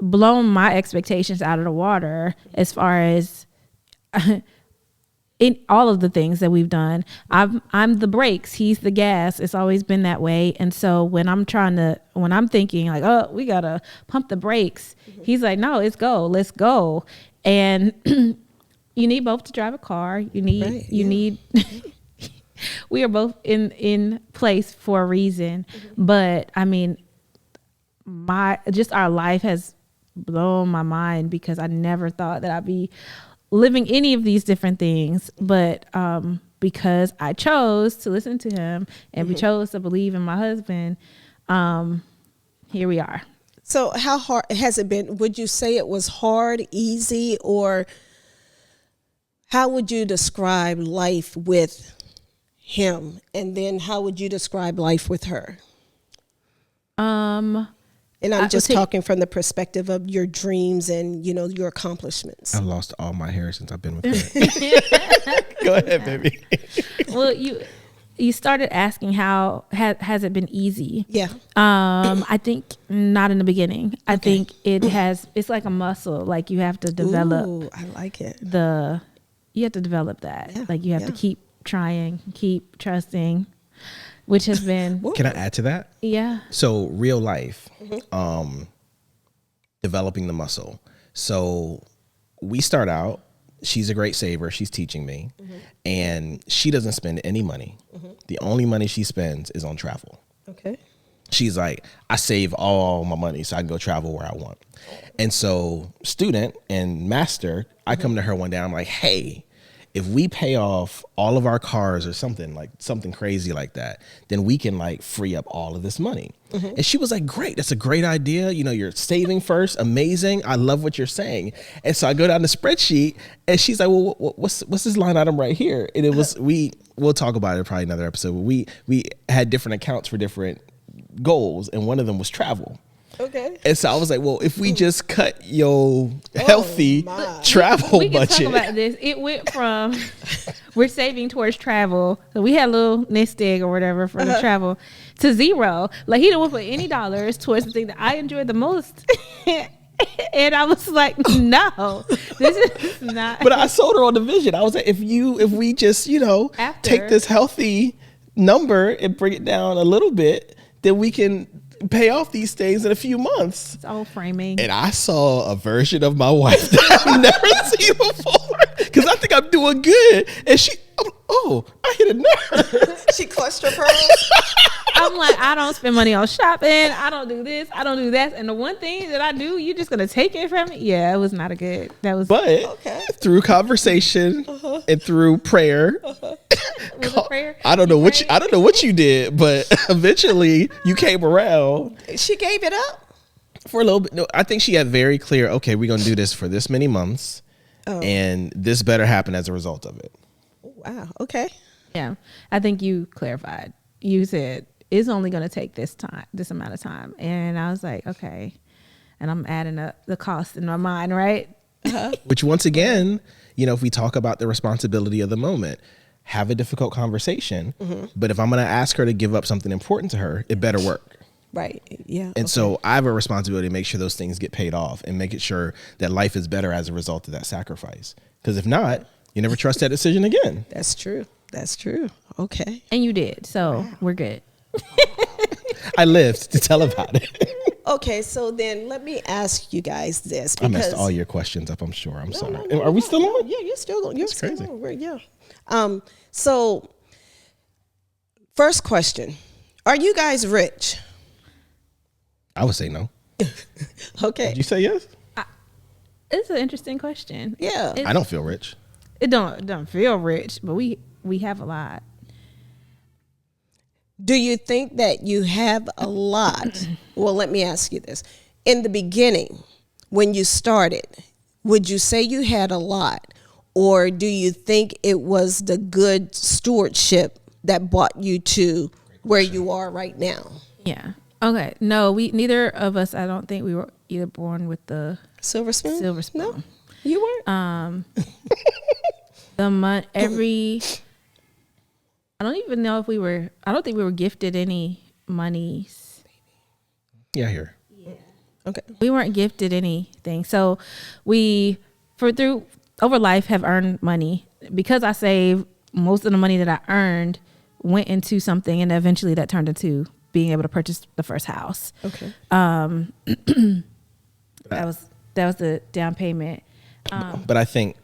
blown my expectations out of the water as far as in all of the things that we've done. I'm the brakes, he's the gas. It's always been that way. And so when I'm thinking like, oh, we gotta pump the brakes, he's like, no, let's go. And you need both to drive a car. You need we are both in place for a reason. But I mean, our life has blown my mind, because I never thought that I'd be living any of these different things, but because I chose to listen to him and we chose to believe in my husband, here we are. So how hard has it been? Would you say it was hard, easy, or how would you describe life with him? And then how would you describe life with her? And I'm just talking from the perspective of your dreams and, your accomplishments. I've lost all my hair since I've been with her. Go ahead, baby. Well, you started asking how has it been easy? Yeah. I think not in the beginning. I think it's like a muscle. Like you have to develop. Ooh, I like it. You have to develop that. Yeah. Like you have to keep trying, keep trusting. Which has been. Can I add to that? Yeah. So real life, developing the muscle. So we start out, she's a great saver. She's teaching me, and she doesn't spend any money. The only money she spends is on travel. Okay. She's like, I save all my money so I can go travel where I want. And so student and master, I come to her one day, I'm like, hey, if we pay off all of our cars or something crazy like that, then we can free up all of this money. And she was like, great, that's a great idea. You're saving first. Amazing. I love what you're saying. And so I go down the spreadsheet and she's like, well, what's this line item right here? And it was, we'll talk about it probably another episode, but we had different accounts for different goals. And one of them was travel. Okay. And so I was like, well, if we just cut your healthy travel we budget. We can talk about this. It went from we're saving towards travel. So we had a little nest egg or whatever for the travel to zero. Like he didn't want to put any dollars towards the thing that I enjoyed the most. And I was like, no, this is not. But I sold her on the vision. I was like, if we just, take this healthy number and bring it down a little bit, then we can pay off these things in a few months. It's all framing. And I saw a version of my wife that I've never seen before, because I think I'm doing good. And I hit a nerve. She clutched her pearls. I'm like, I don't spend money on shopping. I don't do this. I don't do that. And the one thing that I do, you're just going to take it from me? Yeah, it was not a good. That was. But through conversation and through prayer. Was it prayer? I don't know what you did, but eventually you came around. She gave it up for a little bit. No, I think she had very clear, okay, we're going to do this for this many months, and this better happen as a result of it. Wow. Okay. Yeah. I think you clarified. You said it's only going to take this amount of time. And I was like, okay. And I'm adding up the cost in my mind, right? Which once again, if we talk about the responsibility of the moment, have a difficult conversation. But if I'm going to ask her to give up something important to her, it better work. Right. Yeah. And so I have a responsibility to make sure those things get paid off and make it sure that life is better as a result of that sacrifice. Because if not, you never trust that decision again. That's true. That's true. Okay. And you did. So we're good. I lived to tell about it. Okay, so then let me ask you guys this. I messed all your questions up, I'm sure. I'm sorry. Are we still on? Yeah, you're still on. You're That's still crazy. on. Yeah. So first question. Are you guys rich? I would say no. Okay. Did you say yes? It's an interesting question. Yeah. I don't feel rich. It don't feel rich, but we have a lot. Do you think that you have a lot? Well, let me ask you this. In the beginning, when you started, would you say you had a lot? Or do you think it was the good stewardship that brought you to where you are right now? Yeah. Okay. No, neither of us, I don't think we were either born with the Silver spoon? silver spoon. No, you weren't? I don't even know if I don't think we were gifted any monies. Yeah, here. Okay. We weren't gifted anything. So over life have earned money. Because I saved, most of the money that I earned went into something, and eventually that turned into being able to purchase the first house. Okay. That was the down payment. But I think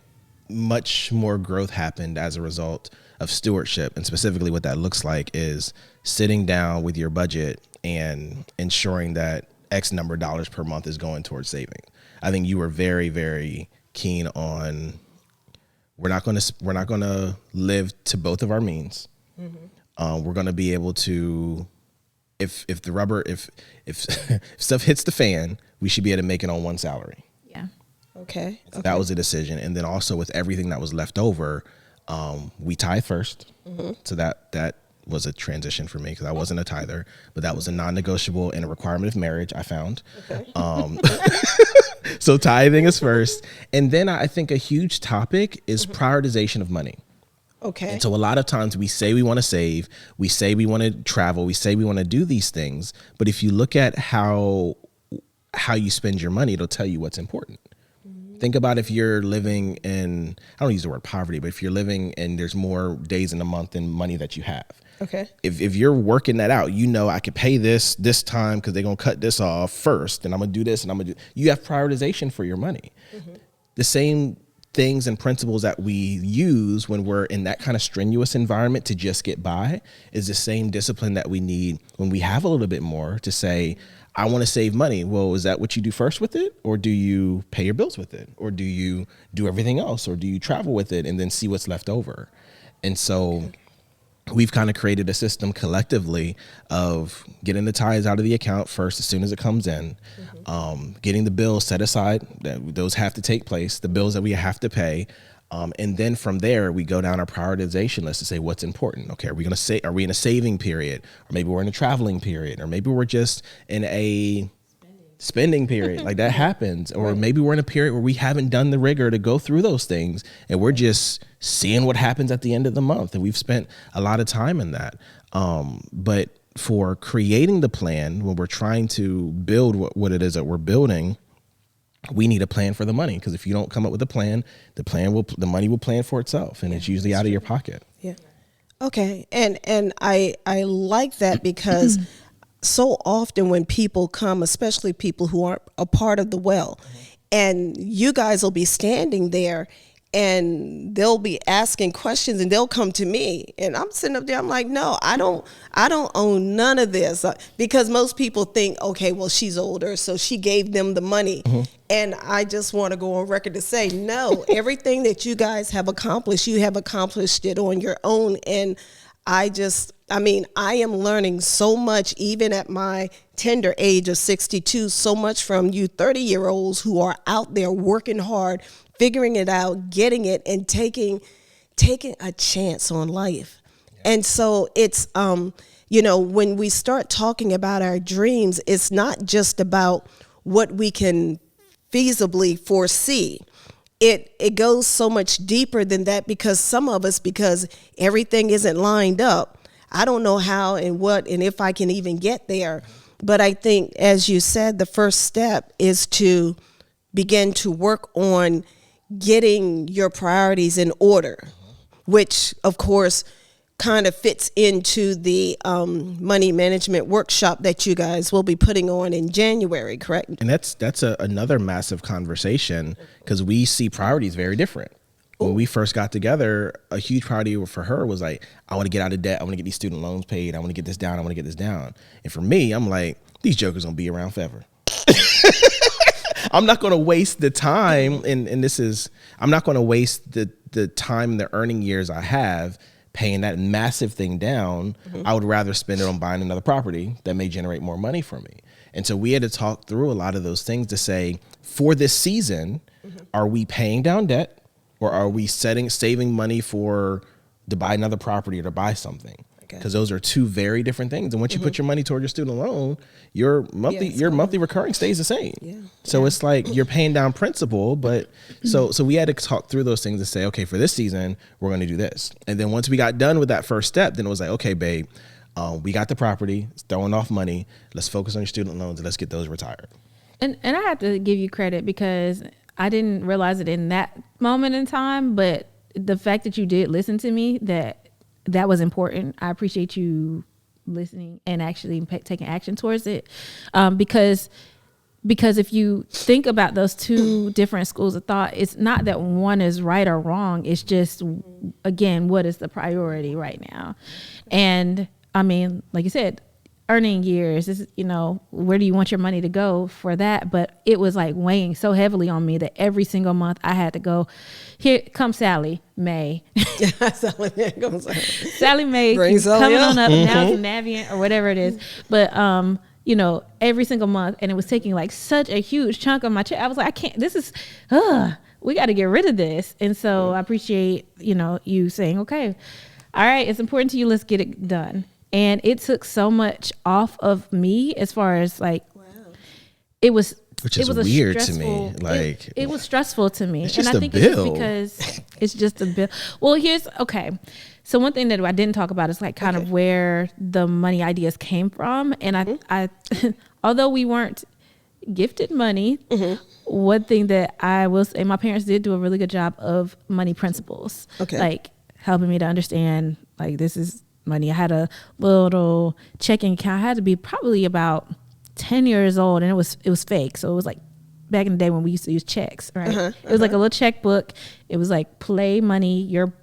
much more growth happened as a result of stewardship, and specifically what that looks like is sitting down with your budget and ensuring that X number of dollars per month is going towards saving. I think you were very, very keen on we're not going to live to both of our means. We're going to be able to, if stuff hits the fan, we should be able to make it on one salary. Yeah. Okay. So that was a decision. And then also with everything that was left over, we tithe first. So that was a transition for me because I wasn't a tither, but that was a non-negotiable and a requirement of marriage, I found. Okay. So tithing is first. And then I think a huge topic is prioritization of money. Okay. And so a lot of times we say we want to save, we say we want to travel, we say we want to do these things. But if you look at how you spend your money, it'll tell you what's important. Think about if you're living in, I don't use the word poverty, but if you're living and there's more days in a month than money that you have. Okay. If you're working that out, I could pay this time because they're going to cut this off first and I'm going to do this and you have prioritization for your money. The same things and principles that we use when we're in that kind of strenuous environment to just get by is the same discipline that we need when we have a little bit more to say, I want to save money. Well, is that what you do first with it? Or do you pay your bills with it? Or do you do everything else? Or do you travel with it and then see what's left over? And so we've kind of created a system collectively of getting the tithes out of the account first as soon as it comes in, getting the bills set aside, those have to take place, the bills that we have to pay. And then from there, we go down our prioritization list to say what's important. Okay, are we in a saving period? Or maybe we're in a traveling period? Or maybe we're just in a spending period, like that happens. Or maybe we're in a period where we haven't done the rigor to go through those things and we're just seeing what happens at the end of the month. And we've spent a lot of time in that. But for creating the plan, when we're trying to build what it is that we're building, we need a plan for the money, because if you don't come up with a plan, the money will plan for itself, and it's usually out of your pocket. Yeah. Okay. And I like that because so often when people come, especially people who aren't a part of the well, and you guys will be standing there and they'll be asking questions and they'll come to me and I'm sitting up there. I'm like, no, I don't own none of this, because most people think, okay, well, she's older, so she gave them the money. And I just want to go on record to say, no, everything that you guys have accomplished, you have accomplished it on your own. And I am learning so much, even at my tender age of 62, so much from you 30-year-olds who are out there working hard, figuring it out, getting it, and taking a chance on life. And so it's, when we start talking about our dreams, it's not just about what we can feasibly foresee. it goes so much deeper than that, because some of us, because everything isn't lined up, I don't know how and what and if I can even get there. But I think, as you said, the first step is to begin to work on getting your priorities in order, which of course kind of fits into the money management workshop that you guys will be putting on in January, correct? And that's another massive conversation, because we see priorities very different. When we first got together, a huge priority for her was like, I want to get out of debt. I want to get these student loans paid. I want to get this down. I want to get this down. And for me, I'm like, these jokers gonna be around forever. I'm not going to waste the time, and I'm not going to waste the time and the earning years I have paying that massive thing down. I would rather spend it on buying another property that may generate more money for me. And so we had to talk through a lot of those things to say, for this season, are we paying down debt, or are we saving money to buy another property or to buy something? Because those are two very different things. And once you put your money toward your student loan, your monthly recurring stays the same. Yeah. So it's like you're paying down principal, but so we had to talk through those things and say, okay, for this season, we're going to do this. And then once we got done with that first step, then it was like, okay, babe, we got the property, it's throwing off money. Let's focus on your student loans and let's get those retired. And I have to give you credit, because I didn't realize it in that moment in time, but the fact that you did listen to me, that was important. I appreciate you listening and actually taking action towards it. Because if you think about those two different schools of thought, it's not that one is right or wrong. It's just, again, what is the priority right now? And I mean, like you said, earning years is, where do you want your money to go for that? But it was like weighing so heavily on me that every single month I had to go, here comes Sally May. Sally May coming on up. Now it's Navient or whatever it is. But, every single month, and it was taking like such a huge chunk of my check. I was like, I can't, we got to get rid of this. And so I appreciate, you saying, okay, all right, it's important to you. Let's get it done. And it took so much off of me, as far as like, it was, which is weird to me. Like, it was stressful to me. It's just and I think it's just because it's just a bill. Well, so one thing that I didn't talk about is like kind of where the money ideas came from. And I although we weren't gifted money, one thing that I will say, my parents did do a really good job of money principles. Like helping me to understand, like, this is money. I had a little checking account. I had to be probably about 10 years old, and it was fake. So it was like back in the day when we used to use checks, right? It was like a little checkbook. It was like play money. Your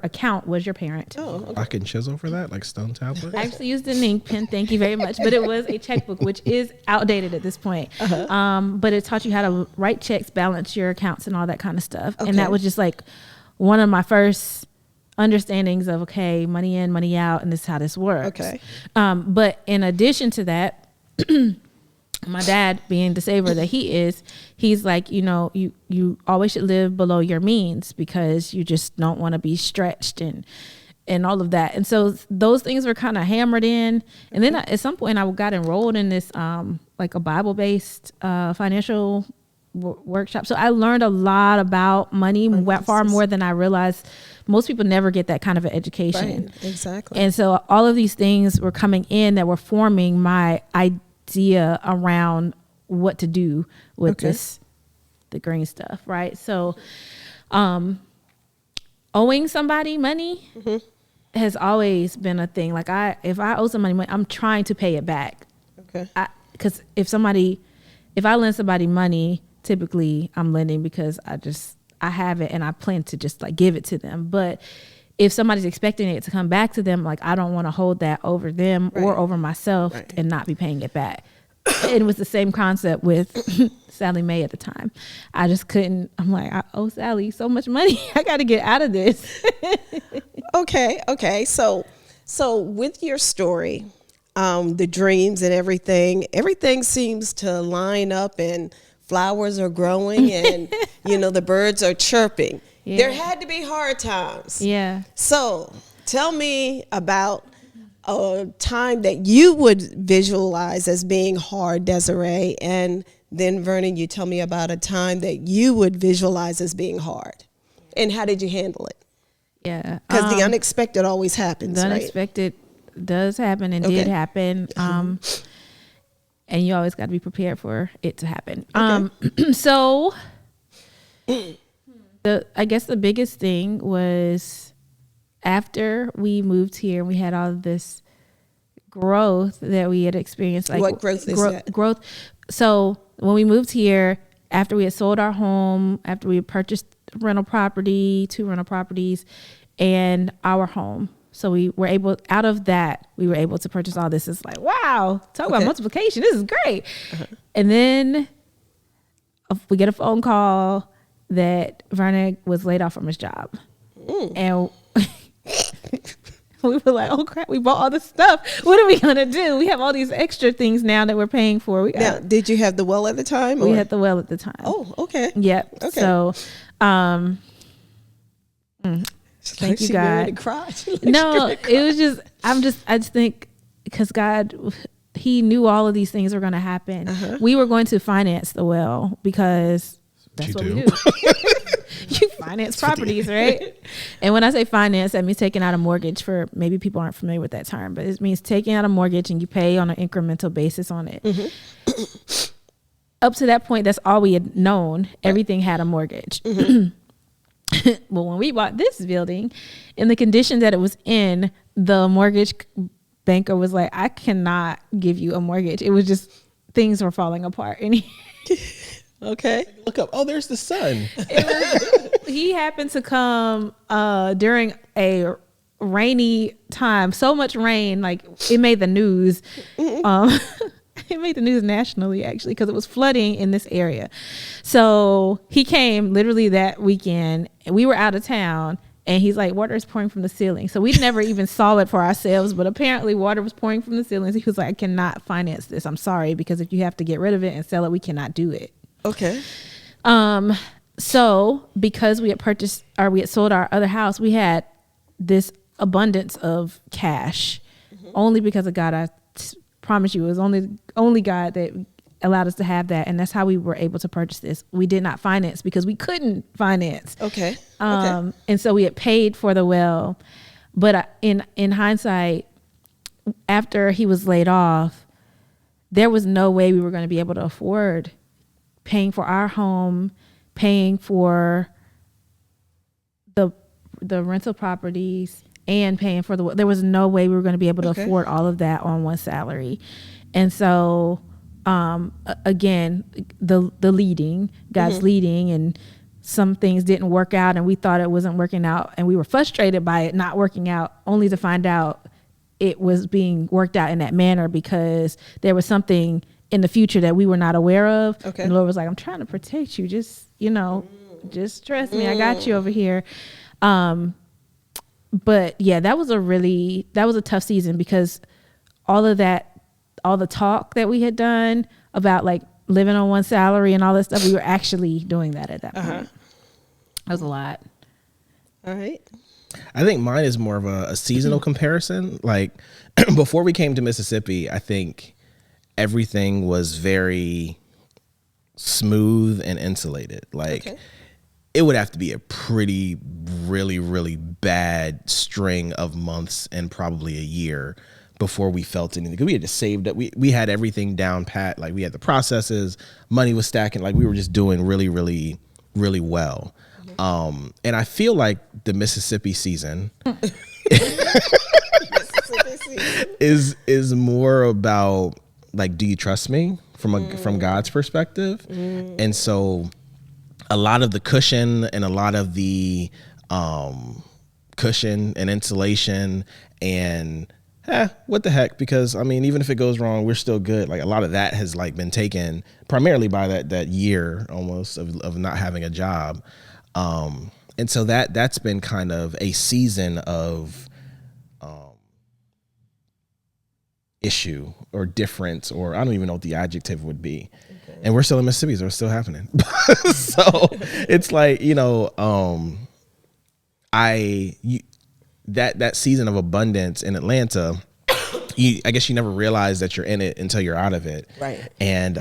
account was your parent. I can chisel for that, like stone tablet. I actually used an ink pen. Thank you very much. But it was a checkbook, which is outdated at this point. But it taught you how to write checks, balance your accounts, and all that kind of stuff. And that was just like one of my first understandings of, okay, money in, money out, and this is how this works. But in addition to that, my dad, being the saver that he is, he's like, you always should live below your means, because you just don't want to be stretched and all of that. And so those things were kind of hammered in. And then at some point I got enrolled in this like a Bible-based financial workshop. So I learned a lot about money, far more than I realized. Most people never get that kind of an education. Right, exactly. And so all of these things were coming in that were forming my idea around what to do with the green stuff, right? So owing somebody money has always been a thing. Like if I owe somebody money, I'm trying to pay it back. Because if I lend somebody money, typically I'm lending because I have it and I plan to just like give it to them. But if somebody's expecting it to come back to them, like, I don't want to hold that over them or over myself and not be paying it back. It was the same concept with Sally Mae at the time. I just couldn't. I'm like, I owe Sally so much money. I got to get out of this. Okay. So with your story, the dreams and everything seems to line up, and flowers are growing, and the birds are chirping. Yeah. There had to be hard times. Yeah. So tell me about a time that you would visualize as being hard, Desiree, and then Vernon, you tell me about a time that you would visualize as being hard. And how did you handle it? Yeah. Because the unexpected always happens, The right? unexpected does happen and did happen. And you always got to be prepared for it to happen. So I guess the biggest thing was after we moved here and we had all of this growth that we had experienced. Like, what growth is that? Growth. So when we moved here, after we had sold our home, after we had purchased rental property, 2 rental properties, and our home. So we were able, out of that, we were able to purchase all this. It's like, wow, talk about multiplication. This is great. And then we get a phone call that Vernon was laid off from his job. And we were like, oh crap, we bought all this stuff. What are we going to do? We have all these extra things now that we're paying for. Now, did you have the well at the time? We had the well at the time. Oh, okay. Yep. Okay. So, thank you, God. No, it was just, I just think because God, he knew all of these things were going to happen. We were going to finance the well because that's what we do. You finance properties, right? And when I say finance, that means taking out a mortgage. For maybe people aren't familiar with that term, but it means taking out a mortgage and you pay on an incremental basis on it. Up to that point, that's all we had known. Everything had a mortgage. Well, when we bought this building, in the condition that it was in, the mortgage banker was like, I cannot give you a mortgage. It was just, things were falling apart. And Okay. Look up. Oh, there's the sun. He happened to come during a rainy time. So much rain, like it made the news. It made the news nationally, actually, because it was flooding in this area. So he came literally that weekend. And we were out of town. And he's like, water is pouring from the ceiling. So we never even saw it for ourselves. But apparently water was pouring from the ceiling. So he was like, I cannot finance this. I'm sorry. Because if you have to get rid of it and sell it, we cannot do it. Okay. So because we had sold our other house, we had this abundance of cash only because of God. I promise you, it was only God that allowed us to have that. And that's how we were able to purchase this. We did not finance because we couldn't finance. Okay. And so we had paid for the well, but in hindsight, after he was laid off, there was no way we were going to be able to afford paying for our home, paying for the rental properties, and paying for there was no way we were going to be able to afford all of that on one salary. And so, again, the leading, God's leading, and some things didn't work out and we thought it wasn't working out and we were frustrated by it not working out, only to find out it was being worked out in that manner because there was something in the future that we were not aware of. Okay. And the Lord was like, I'm trying to protect you. Just, just trust me. I got you over here. But yeah, that was a tough season because all of that, all the talk that we had done about like living on one salary and all that stuff, we were actually doing that at that point. That was a lot. All right. I think mine is more of a seasonal comparison. Like before we came to Mississippi, I think everything was very smooth and insulated. Like it would have to be a pretty, really, really bad string of months and probably a year before we felt anything. We had just saved up. We had everything down pat. Like we had the processes, money was stacking. Like we were just doing really, really, really well. And I feel like the Mississippi season is more about like, do you trust me from God's perspective? And so a lot of the cushion and a lot of the cushion and insulation and what the heck? Because I mean, even if it goes wrong, we're still good. Like a lot of that has like been taken primarily by that year almost of not having a job. And so that's been kind of a season of issue or difference, or I don't even know what the adjective would be. And we're still in Mississippi, so it's still happening. So it's like, that season of abundance in Atlanta, I guess you never realize that you're in it until you're out of it. Right. And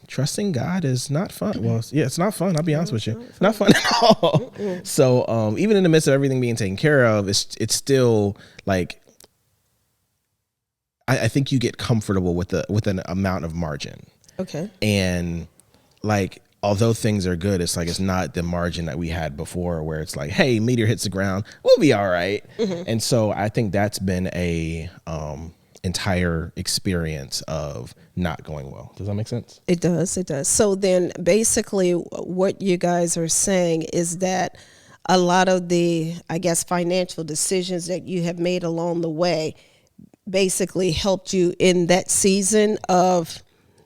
trusting God is not fun. Well, yeah, it's not fun. I'll be honest with you. It's not fun at all. So even in the midst of everything being taken care of, it's still like, I think you get comfortable with an amount of margin. Okay. And like, although things are good, it's like, it's not the margin that we had before where it's like, hey, meteor hits the ground, we'll be all right. And so I think that's been a entire experience of not going well. Does that make sense? It does. It does. So then basically what you guys are saying is that a lot of the, I guess, financial decisions that you have made along the way basically helped you in that season of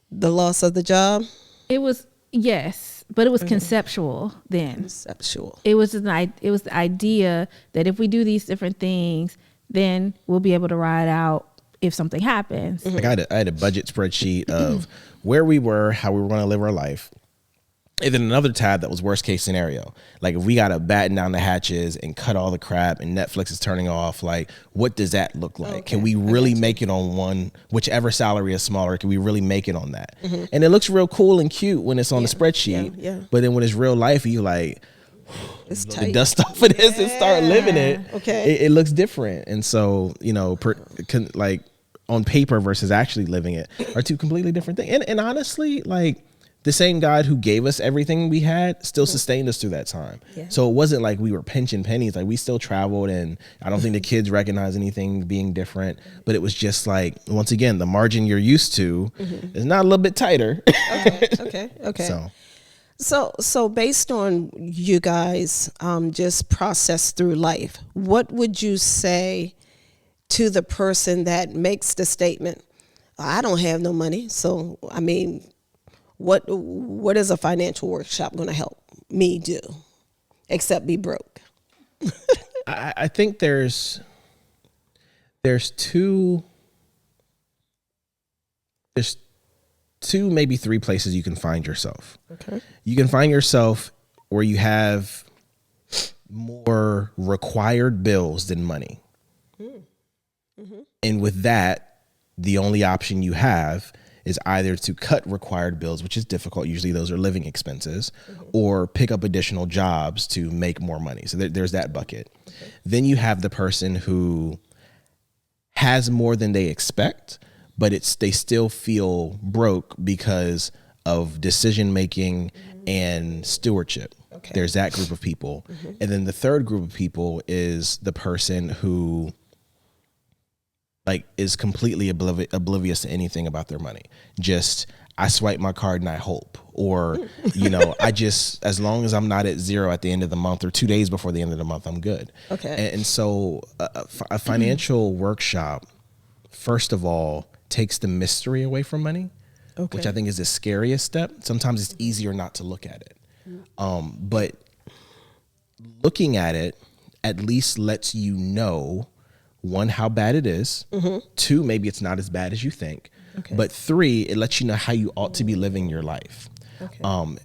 the loss of the job? It was, yes, but it was conceptual then. Conceptual. It was the idea that if we do these different things, then we'll be able to ride out if something happens. Like I had a budget spreadsheet of where we were, how we were going to live our life. And then another tab that was worst case scenario. Like if we got to batten down the hatches and cut all the crap and Netflix is turning off, like what does that look like? Okay. Can we really make it on one, whichever salary is smaller, can we really make it on that? And it looks real cool and cute when it's on the spreadsheet. Yeah. But then when it's real life, you like, It's blow tight. the dust off of this and start living it. Okay. It looks different. And so, like on paper versus actually living it are two completely different things. And honestly, like, the same God who gave us everything we had still sustained us through that time. Yeah. So it wasn't like we were pinching pennies. Like we still traveled, and I don't think the kids recognize anything being different. But it was just like, once again, the margin you're used to is not a little bit tighter. Okay. So So based on you guys just process through life, what would you say to the person that makes the statement, I don't have no money, so I mean, what is a financial workshop going to help me do except be broke? I think there's two maybe three places you can find yourself. Okay. You can find yourself where you have more required bills than money. And with that, the only option you have is either to cut required bills, which is difficult. Usually those are living expenses, or pick up additional jobs to make more money. So there's that bucket. Okay. Then you have the person who has more than they expect, but they still feel broke because of decision making and stewardship. Okay. There's that group of people. And then the third group of people is the person who like is completely oblivious to anything about their money. Just, I swipe my card and I hope, or, I just, as long as I'm not at zero at the end of the month or 2 days before the end of the month, I'm good. Okay. And so a financial workshop, first of all, takes the mystery away from money, which I think is the scariest step. Sometimes it's easier not to look at it. But looking at it at least lets you know, one, how bad it is. Two, maybe it's not as bad as you think. But three, it lets you know how you ought to be living your life.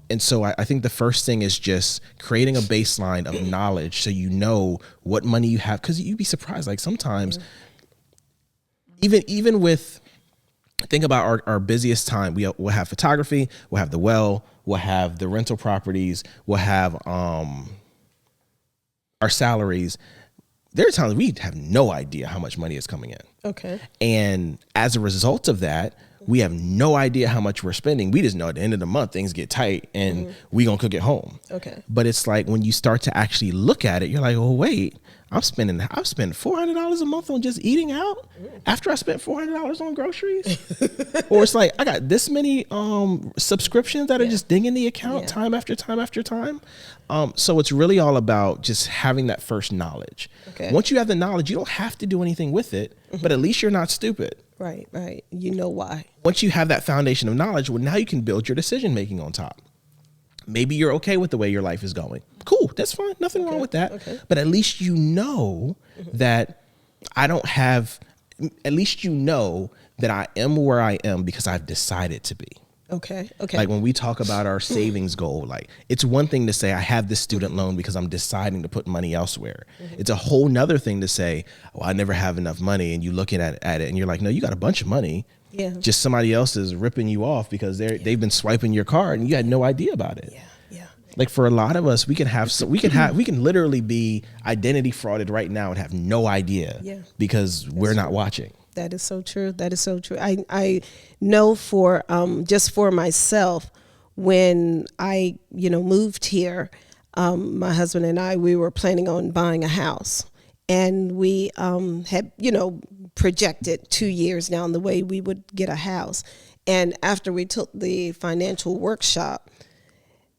And so I think the first thing is just creating a baseline of knowledge so you know what money you have. Because you'd be surprised. Like sometimes, even with, think about our busiest time. We'll have photography, we'll have the well, we'll have the rental properties, we'll have our salaries. There are times we have no idea how much money is coming in. Okay. And as a result of that, we have no idea how much we're spending. We just know at the end of the month, things get tight and we gonna cook at home. Okay. But it's like when you start to actually look at it, you're like, oh, wait, I'm spending $400 a month on just eating out after I spent $400 on groceries. Or it's like, I got this many subscriptions that are just dinging the account time after time after time. So it's really all about just having that first knowledge. Okay. Once you have the knowledge, you don't have to do anything with it, but at least you're not stupid. Right. You know why. Once you have that foundation of knowledge, well, now you can build your decision making on top. Maybe you're okay with the way your life is going. Cool, that's fine. Nothing wrong with that. Okay. But at least you know that at least you know that I am where I am because I've decided to be. Okay. Like when we talk about our savings goal, like it's one thing to say I have this student loan because I'm deciding to put money elsewhere. It's a whole nother thing to say, oh, I never have enough money. And you looking at it and you're like, no, you got a bunch of money. Yeah. Just somebody else is ripping you off because they've been swiping your card and you had no idea about it. Yeah. Like for a lot of us, we can literally be identity frauded right now and have no idea because we're not watching. That is so true. I know for just for myself, when I moved here, my husband and I, we were planning on buying a house, and we had projected 2 years down the way we would get a house. And after we took the financial workshop,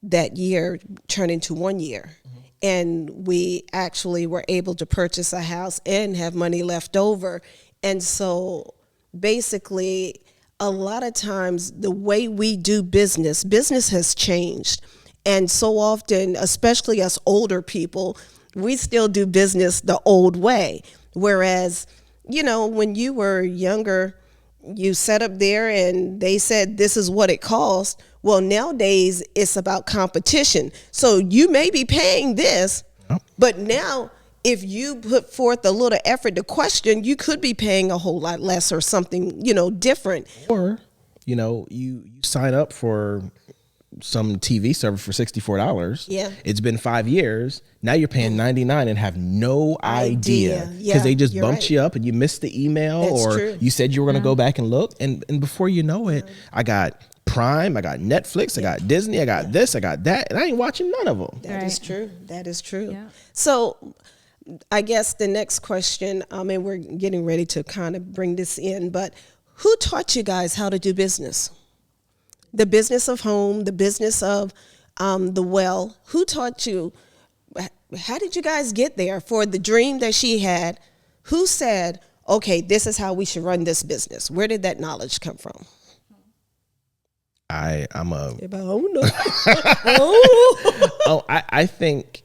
that year turned into 1 year. And we actually were able to purchase a house and have money left over. And so basically, a lot of times the way we do business has changed. And so often, especially us older people, we still do business the old way. Whereas, when you were younger, you set up there and they said this is what it costs. Well, nowadays it's about competition. So you may be paying this, but now if you put forth a little effort to question, you could be paying a whole lot less or something, different. Or, you sign up for some TV service for $64. Yeah. It's been 5 years. Now you're paying $99 and have no idea because they just bumped you up and you missed the email. That's or true. you said you were going to go back and look. And before you know it, I got Prime, I got Netflix, I got Disney, I got this, I got that, and I ain't watching none of them. That is true. That is true. Yeah. So I guess the next question, and we're getting ready to kind of bring this in, but who taught you guys how to do business? The business of home, the business of the well. Who taught you? How did you guys get there for the dream that she had? Who said, okay, this is how we should run this business? Where did that knowledge come from? I think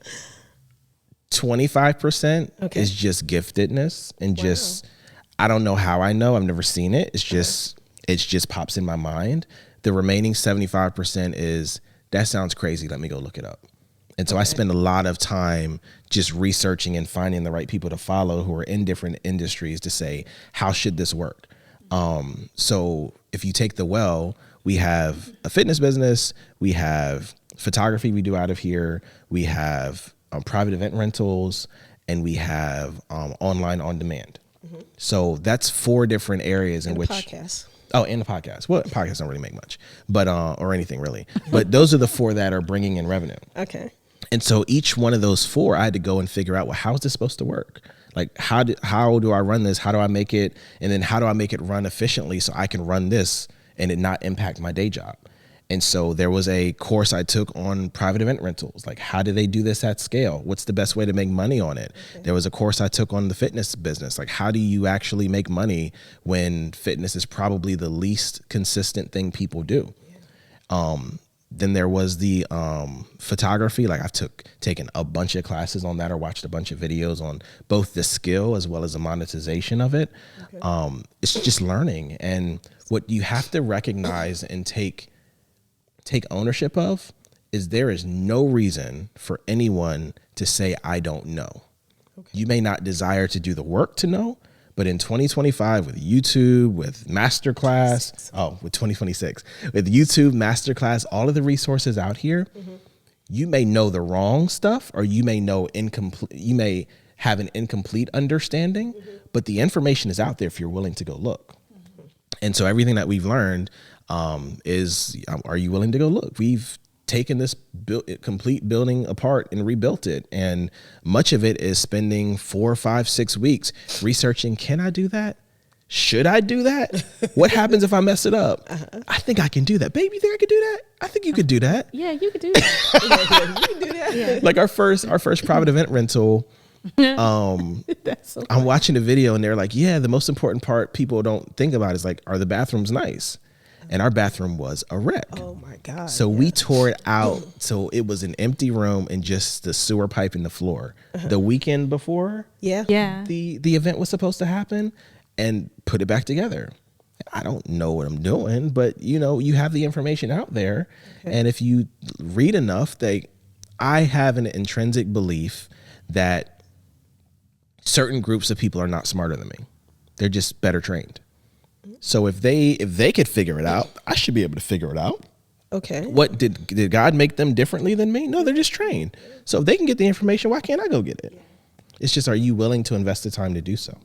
25% is just giftedness and just, I don't know how I know. I've never seen it. It's just pops in my mind. The remaining 75% is, that sounds crazy. Let me go look it up. And so I spend a lot of time just researching and finding the right people to follow who are in different industries to say, how should this work? So if you take the well, we have a fitness business, we have photography we do out of here, we have private event rentals, and we have online on demand. So that's 4 different areas in which podcasts. Oh, and the podcast. Well, podcasts don't really make much, but or anything really. But those are the 4 that are bringing in revenue. Okay. And so each one of those 4, I had to go and figure out, well, how is this supposed to work? Like, how do I run this? How do I make it? And then how do I make it run efficiently so I can run this and it not impact my day job? And so there was a course I took on private event rentals. Like, how do they do this at scale? What's the best way to make money on it? Okay. There was a course I took on the fitness business. Like, how do you actually make money when fitness is probably the least consistent thing people do? Yeah. Then there was the photography. Like, I've taken a bunch of classes on that or watched a bunch of videos on both the skill as well as the monetization of it. Okay. It's just learning. And what you have to recognize and take ownership of is there is no reason for anyone to say, I don't know. Okay. You may not desire to do the work to know, but in 2025 with YouTube, with Masterclass, with 2026, with YouTube, Masterclass, all of the resources out here, you may know the wrong stuff or you may know you may have an incomplete understanding, but the information is out there if you're willing to go look. And so everything that we've learned is, are you willing to go look? We've taken this complete building apart and rebuilt it. And much of it is spending 4, 5, 6 weeks researching, can I do that? Should I do that? What happens if I mess it up? I think I can do that. Baby, you think I could do that? I think you could do that. Yeah, you could do that. You can do that. Yeah. Like our first private event rental, That's so I'm watching the video and they're like, yeah, the most important part people don't think about is like, are the bathrooms nice? And our bathroom was a wreck. Oh my God. So we tore it out. So it was an empty room and just the sewer pipe in the floor. The weekend before Yeah. Yeah. the event was supposed to happen, and put it back together. I don't know what I'm doing, but you have the information out there. Okay. And if you read enough, I have an intrinsic belief that certain groups of people are not smarter than me. They're just better trained. So if they could figure it out, I should be able to figure it out. Okay. What did God make them differently than me? No, they're just trained. So if they can get the information, why can't I go get it? It's just, are you willing to invest the time to do so?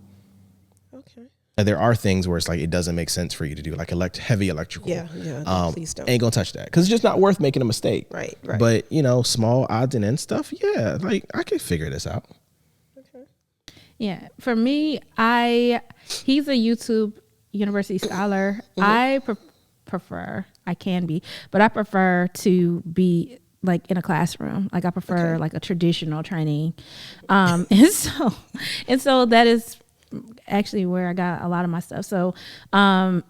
Okay. And there are things where it's like it doesn't make sense for you to do, like heavy electrical. Yeah. No, please don't. Ain't gonna touch that because it's just not worth making a mistake. Right. But small odds and ends stuff, yeah, like I could figure this out. Okay. Yeah, for me, he's a YouTube University scholar. Mm-hmm. I prefer, I can be, but I prefer to be like in a classroom. Like I prefer like a traditional training. And so that is actually where I got a lot of my stuff. So I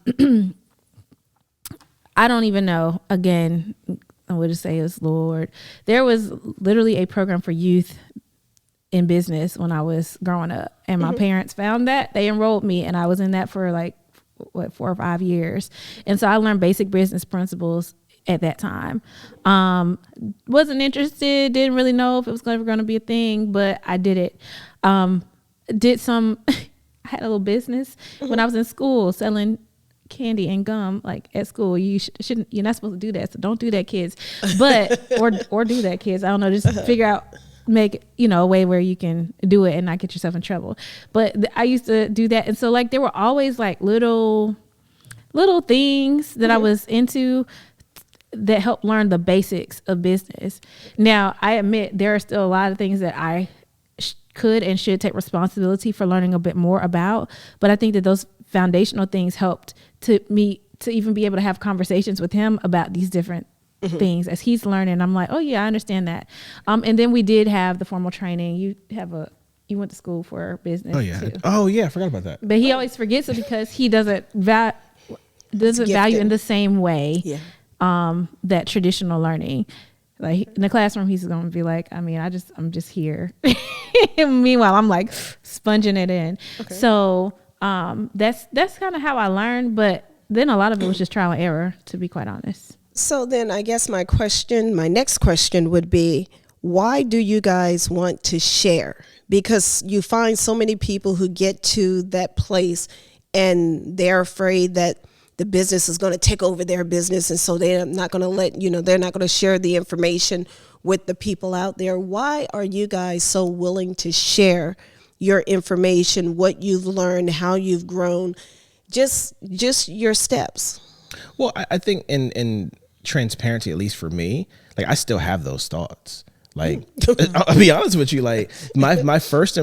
don't even know, again, I would just say it's Lord. There was literally a program for youth in business when I was growing up, and my parents found that. They enrolled me, and I was in that for like 4 or 5 years. And so I learned basic business principles at that time. Wasn't interested, didn't really know if it was ever going to be a thing, but I did it. I had a little business when I was in school selling candy and gum, like at school. You're not supposed to do that, so don't do that, kids. But or do that, kids. I don't know, just figure out, make a way where you can do it and not get yourself in trouble. But I used to do that, and so like there were always like little things that I was into that helped learn the basics of business. Now I admit there are still a lot of things that I could and should take responsibility for learning a bit more about, but I think that those foundational things helped me to even be able to have conversations with him about these different things as he's learning. I'm like, oh yeah, I understand that. And then we did have the formal training. You went to school for business. Oh yeah, I forgot about that. But he always forgets it because he doesn't value in the same way that traditional learning. Like in the classroom, he's going to be like, I'm just here. Meanwhile, I'm like sponging it in. Okay. So that's kind of how I learned. But then a lot of it was just trial and error, to be quite honest. So then I guess my next question would be, why do you guys want to share? Because you find so many people who get to that place and they're afraid that the business is going to take over their business. And so they're not going to they're not going to share the information with the people out there. Why are you guys so willing to share your information, what you've learned, how you've grown, just your steps? Well, I think in transparency, at least for me, like I still have those thoughts. Like I'll be honest with you, like my first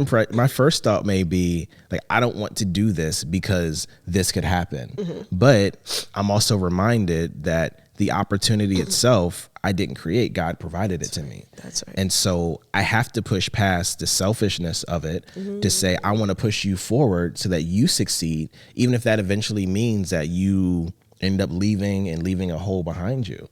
thought may be like, I don't want to do this because this could happen. But I'm also reminded that the opportunity itself, I didn't create. God provided it to me. That's right. And so I have to push past the selfishness of it to say, I want to push you forward so that you succeed, even if that eventually means that you end up leaving a hole behind you.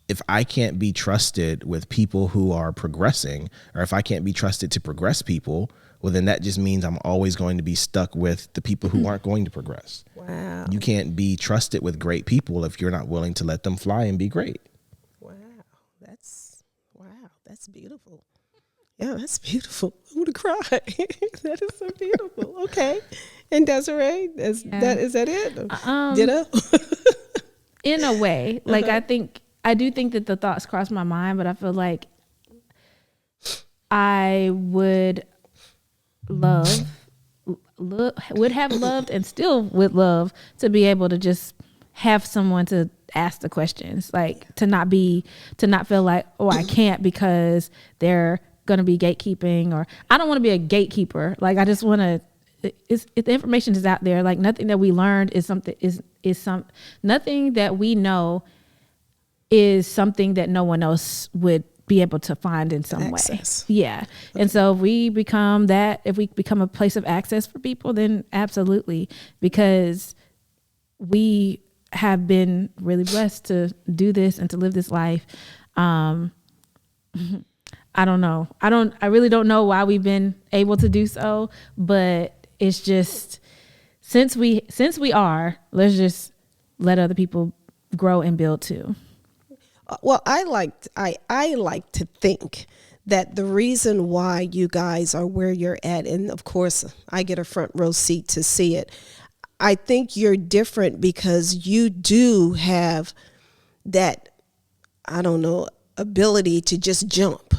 If I can't be trusted with people who are progressing, or if I can't be trusted to progress people, well, then that just means I'm always going to be stuck with the people who aren't going to progress. Wow. You can't be trusted with great people if you're not willing to let them fly and be great. Wow. That's beautiful. Yeah, that's beautiful. I'm going to cry. That is so beautiful. Okay. And Desiree, is that it? Ditto? In a way, like I do think that the thoughts cross my mind, but I feel like I would have loved and still would love to be able to just have someone to ask the questions, like to not feel like, oh, I can't because they're going to be gatekeeping, or I don't want to be a gatekeeper. Like I just want to, if the information is out there, like nothing that we learned nothing that we know is something that no one else would be able to find in some access. Way. Yeah. Okay. And so if we become a place of access for people, then absolutely, because we have been really blessed to do this and to live this life. I don't know. I really don't know why we've been able to do so, but it's just since we are, let's just let other people grow and build too. Well, I like to think that the reason why you guys are where you're at, and of course I get a front row seat to see it, I think you're different because you do have that, I don't know, ability to just jump.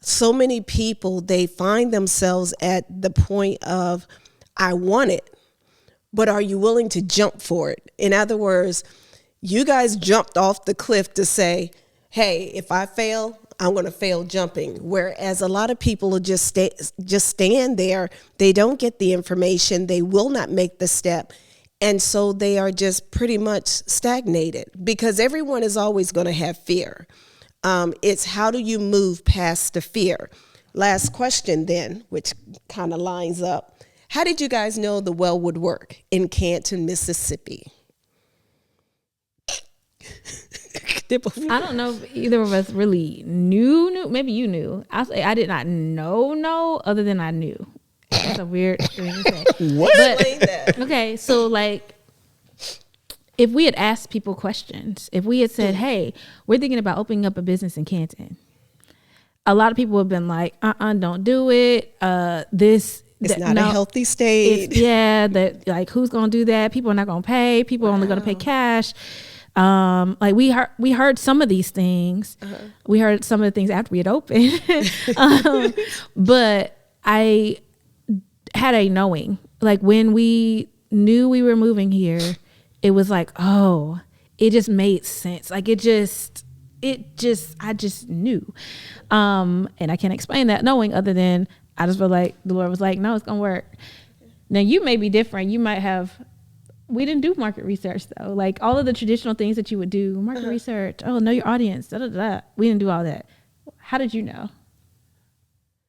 So many people, they find themselves at the point of, I want it, but are you willing to jump for it? In other words, you guys jumped off the cliff to say, hey, if I fail, I'm going to fail jumping. Whereas a lot of people will just stand there. They don't get the information. They will not make the step. And so they are just pretty much stagnated because everyone is always going to have fear. It's how do you move past the fear? Last question then, which kind of lines up. How did you guys know the well would work in Canton, Mississippi? I don't know if either of us really knew. Maybe you knew. I'll say I did not know, other than I knew. That's a weird thing to say. What? But, okay, so like, if we had asked people questions, if we had said, hey, we're thinking about opening up a business in Canton, a lot of people would have been like, don't do it. It's not a healthy state. That like, who's going to do that? People are not going to pay. People are only going to pay cash. Like we heard some of these things. We heard some of the things after we had opened. But I had a knowing, like when we knew we were moving here, it was like, oh, it just made sense. Like I just knew. And I can't explain that knowing other than I just feel like the Lord was like, no, it's going to work. Now you may be different. You might have, we didn't do market research though. Like all of the traditional things that you would do, market research, know your audience, We didn't do all that. How did you know?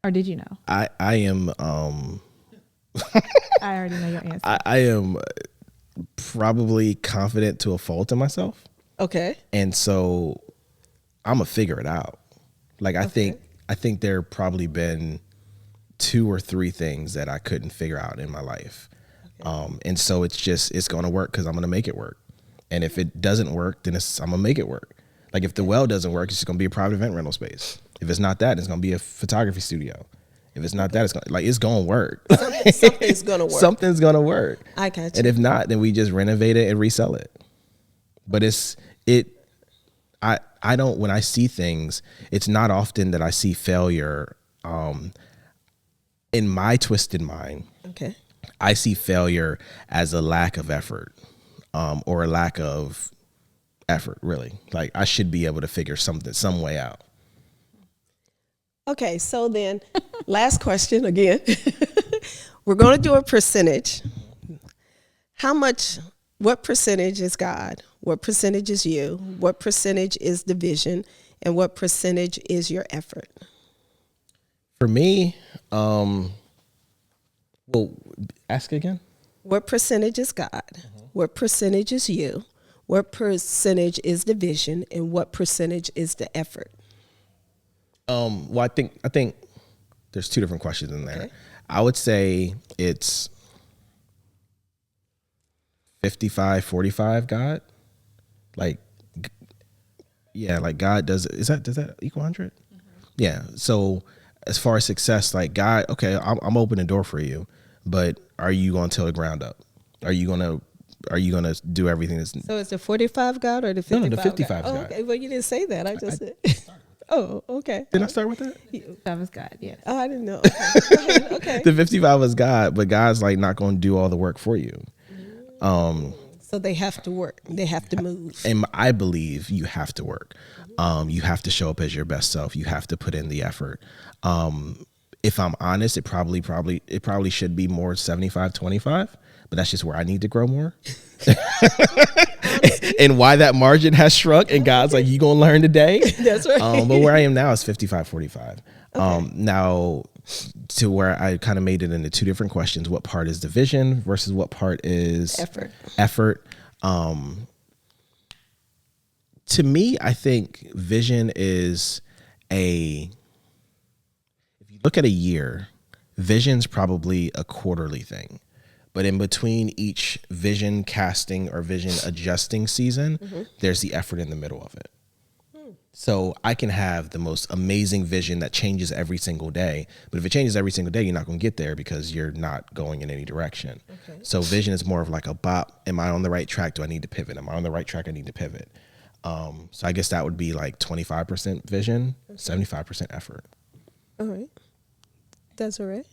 Or did you know? I am, I already know your answer. I am probably confident to a fault in myself. Okay. And so I'm gonna figure it out. Like I think there probably been 2 or 3 things that I couldn't figure out in my life. And so it's going to work because I'm going to make it work. And if it doesn't work, then I'm going to make it work. Like if the well doesn't work, it's just going to be a private event rental space. If it's not that, it's going to be a photography studio. If it's not that, it's going to work. Something's going to work. Something's going to work. I got you. And if not, then we just renovate it and resell it. But I don't, when I see things, it's not often that I see failure in my twisted mind. Okay. I see failure as a lack of effort, or a lack of effort, really. Like I should be able to figure some way out. Okay, so then last question again. We're going to do a percentage. What percentage is God? What percentage is you? What percentage is the vision? And what percentage is your effort? For me, well, ask again. What percentage is God? What percentage is you? What percentage is the vision? And what percentage is the effort? Well, I think there's 2 different questions in there. Okay. I would say it's 55-45 God. Like, yeah, like God does that equal 100? Yeah. So as far as success, like God, okay, I'm opening a door for you, but are you going to till the ground up? Are you going to do everything that's... So it's the 45 God or the 55 No, the 55 God? God. Okay, well, you didn't say that. I just said... Oh, okay. Did I start with that? That was God, yes. Oh, I didn't know. Okay. Go ahead. Okay. The 55 was God, but God's like not going to do all the work for you. So they have to work. They have to move. And I believe you have to work. You have to show up as your best self. You have to put in the effort. If I'm honest, it probably should be more 75-25, but that's just where I need to grow more. And why that margin has shrunk, and God's like, you gonna learn today. That's right. But where I am now is 55-45. Okay. Now to where I kind of made it into 2 different questions. What part is the vision versus what part is effort? To me, I think vision is if you look at a year, vision's probably a quarterly thing. But in between each vision casting or vision adjusting season, there's the effort in the middle of it. So I can have the most amazing vision that changes every single day. But if it changes every single day, you're not going to get there because you're not going in any direction. Okay. So vision is more of like a bop. Am I on the right track? Do I need to pivot? Am I on the right track? I need to pivot. So I guess that would be like 25% vision, 75% effort. All right. Desiree?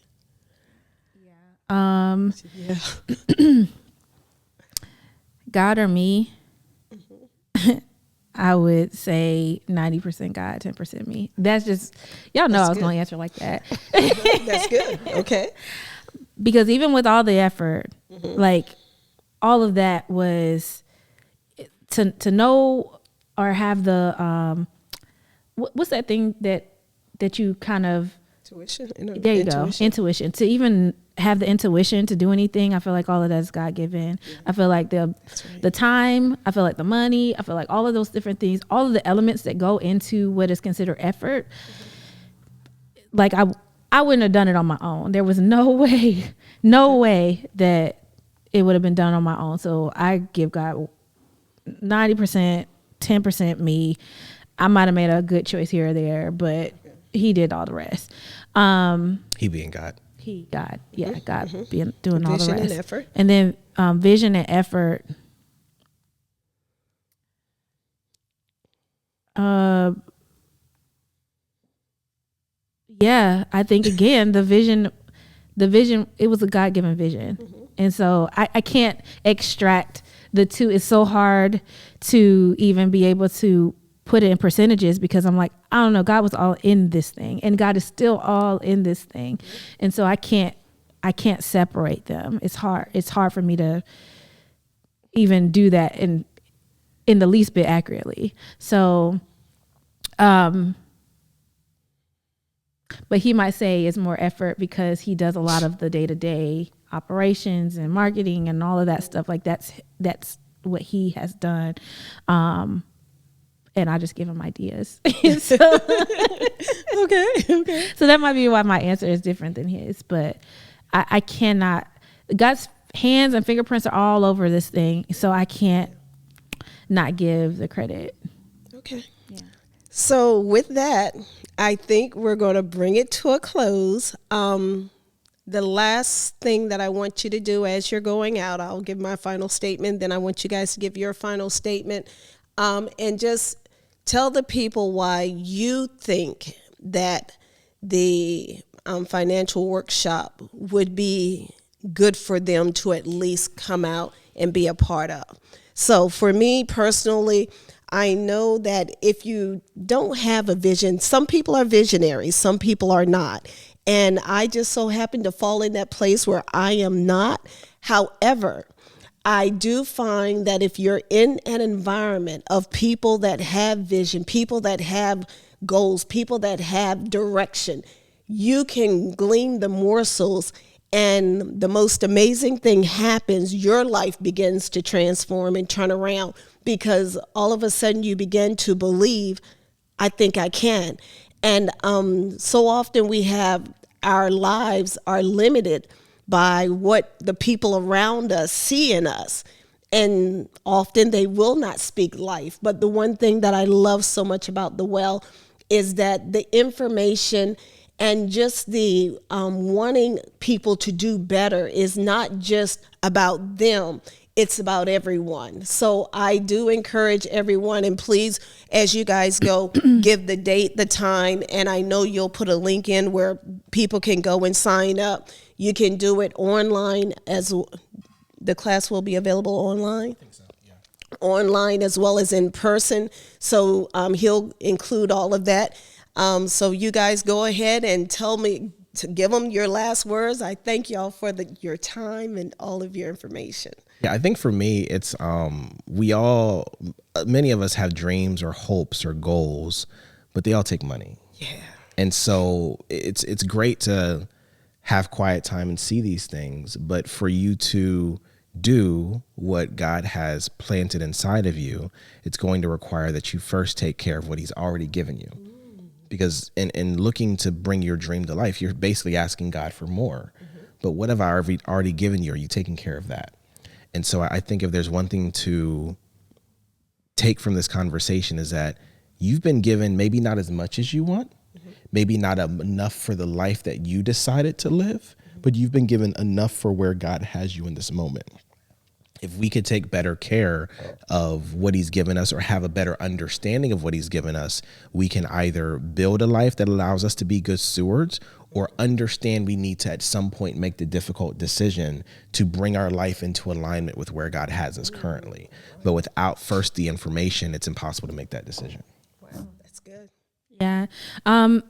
Yeah. God or me? I would say 90% God, 10% me. That's just, y'all know I was going to answer like that. That's good. Okay. Because even with all the effort, like all of that was to know or have the, what's that thing that you kind of, Intuition. There you go. Intuition. To even have the intuition to do anything, I feel like all of that is God given. Yeah. I feel like the time, I feel like the money, I feel like all of those different things, all of the elements that go into what is considered effort. Like I wouldn't have done it on my own. There was no way that it would have been done on my own. So I give God 90%, 10% me. I might have made a good choice here or there, but he did all the rest. He being God. God being doing all the rest. Vision and effort. And then vision and effort. Yeah, I think again the vision. It was a God-given vision, and so I can't extract the two. It's so hard to even be able to put it in percentages because I'm like, I don't know, God was all in this thing and God is still all in this thing. And so I can't separate them. It's hard for me to even do that in the least bit accurately. So, but he might say it's more effort because he does a lot of the day-to-day operations and marketing and all of that stuff. Like that's what he has done. And I just give him ideas. Okay. So that might be why my answer is different than his, but I cannot, God's hands and fingerprints are all over this thing. So I can't not give the credit. Okay. Yeah. So with that, I think we're going to bring it to a close. The last thing that I want you to do as you're going out, I'll give my final statement. Then I want you guys to give your final statement. And just tell the people why you think that the financial workshop would be good for them to at least come out and be a part of. So for me personally, I know that if you don't have a vision, some people are visionaries, some people are not. And I just so happen to fall in that place where I am not. However, I do find that if you're in an environment of people that have vision, people that have goals, people that have direction, you can glean the morsels and the most amazing thing happens. Your life begins to transform and turn around because all of a sudden you begin to believe, I think I can. And so often we have our lives are limited by what the people around us see in us. And often they will not speak life. But the one thing that I love so much about the Well is that the information and just the wanting people to do better is not just about them. It's about everyone. So I do encourage everyone, and please, as you guys go, give the date, the time, and I know you'll put a link in where people can go and sign up. You can do it online as the class will be available online. I think so, yeah. Online as well as in person. So he'll include all of that. So you guys go ahead and tell me to give them your last words. I thank y'all for your time and all of your information. Yeah, I think for me, it's many of us have dreams or hopes or goals, but they all take money. Yeah. And so it's great to have quiet time and see these things, but for you to do what God has planted inside of you, it's going to require that you first take care of what he's already given you. Because in looking to bring your dream to life, you're basically asking God for more. but what have I already given you? Are you taking care of that? And so I think if there's one thing to take from this conversation is that you've been given maybe not as much as you want, maybe not enough for the life that you decided to live, but you've been given enough for where God has you in this moment. If we could take better care of what he's given us or have a better understanding of what he's given us, we can either build a life that allows us to be good stewards or understand we need to at some point make the difficult decision to bring our life into alignment with where God has us currently. But without first the information, it's impossible to make that decision. Wow, that's good. Yeah. I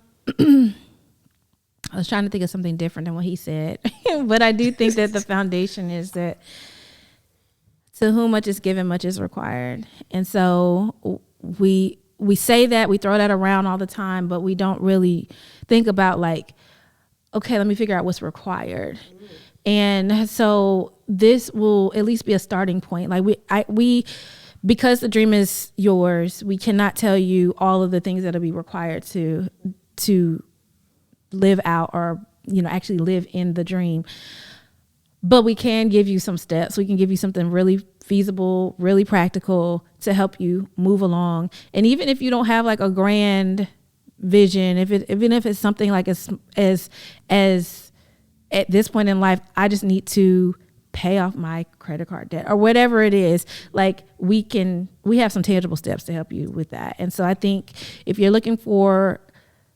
was trying to think of something different than what he said, but I do think that the foundation is that to whom much is given, much is required. And so we say that, we throw that around all the time, but we don't really think about like, okay, let me figure out what's required. And so this will at least be a starting point. Like we because the dream is yours, we cannot tell you all of the things that'll be required to live out or, actually live in the dream. But we can give you some steps. We can give you something really feasible, really practical to help you move along. And even if you don't have like a grand vision, even if it's something like as at this point in life, I just need to pay off my credit card debt or whatever it is, like we have some tangible steps to help you with that. And so I think if you're looking for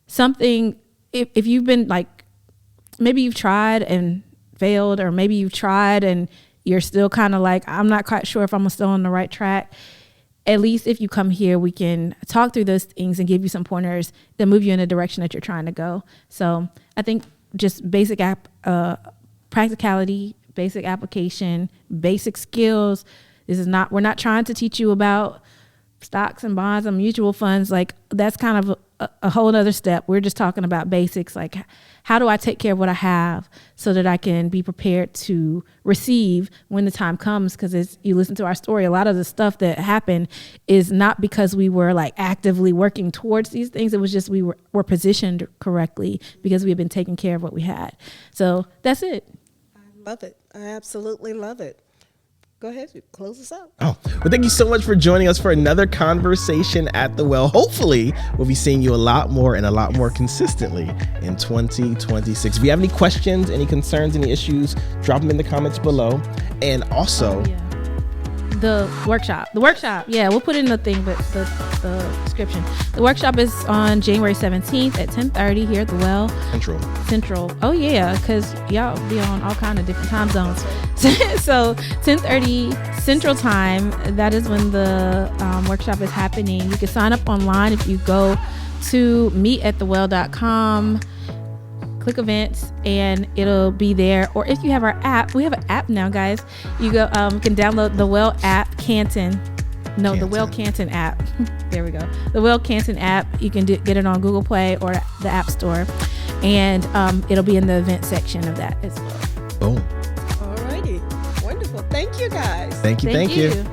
something, if you've been like, maybe you've tried and failed, or maybe you've tried and you're still kind of like, I'm not quite sure if I'm still on the right track. At least if you come here, we can talk through those things and give you some pointers that move you in the direction that you're trying to go. So I think just basic practicality, basic application, basic skills. We're not trying to teach you about stocks and bonds and mutual funds. Like that's kind of a whole other step. We're just talking about basics. Like how do I take care of what I have so that I can be prepared to receive when the time comes? Because as you listen to our story, a lot of the stuff that happened is not because we were like actively working towards these things. It was just we were positioned correctly because we had been taking care of what we had. So that's it. I love it. I absolutely love it. Go ahead, close us out. Oh, well, thank you so much for joining us for another conversation at the well. Hopefully, we'll be seeing you a lot more and a lot more consistently in 2026. If you have any questions, any concerns, any issues, drop them in the comments below. And also, the workshop. Yeah, we'll put in the thing, but the description. The workshop is on January 17th at 10:30 here at the Well. Central. Oh yeah, because y'all be on all kind of different time zones. So 10:30 Central Time. That is when the workshop is happening. You can sign up online if you go to meetatthewell.com. Click events and it'll be there. Or if you have our app, we have an app now, guys. You go can download the Well app, the Well Canton app. There we go. The Well Canton app. You can get it on Google Play or the App Store, and it'll be in the event section of that as well. Boom. Alrighty, wonderful. Thank you, guys. Thank you.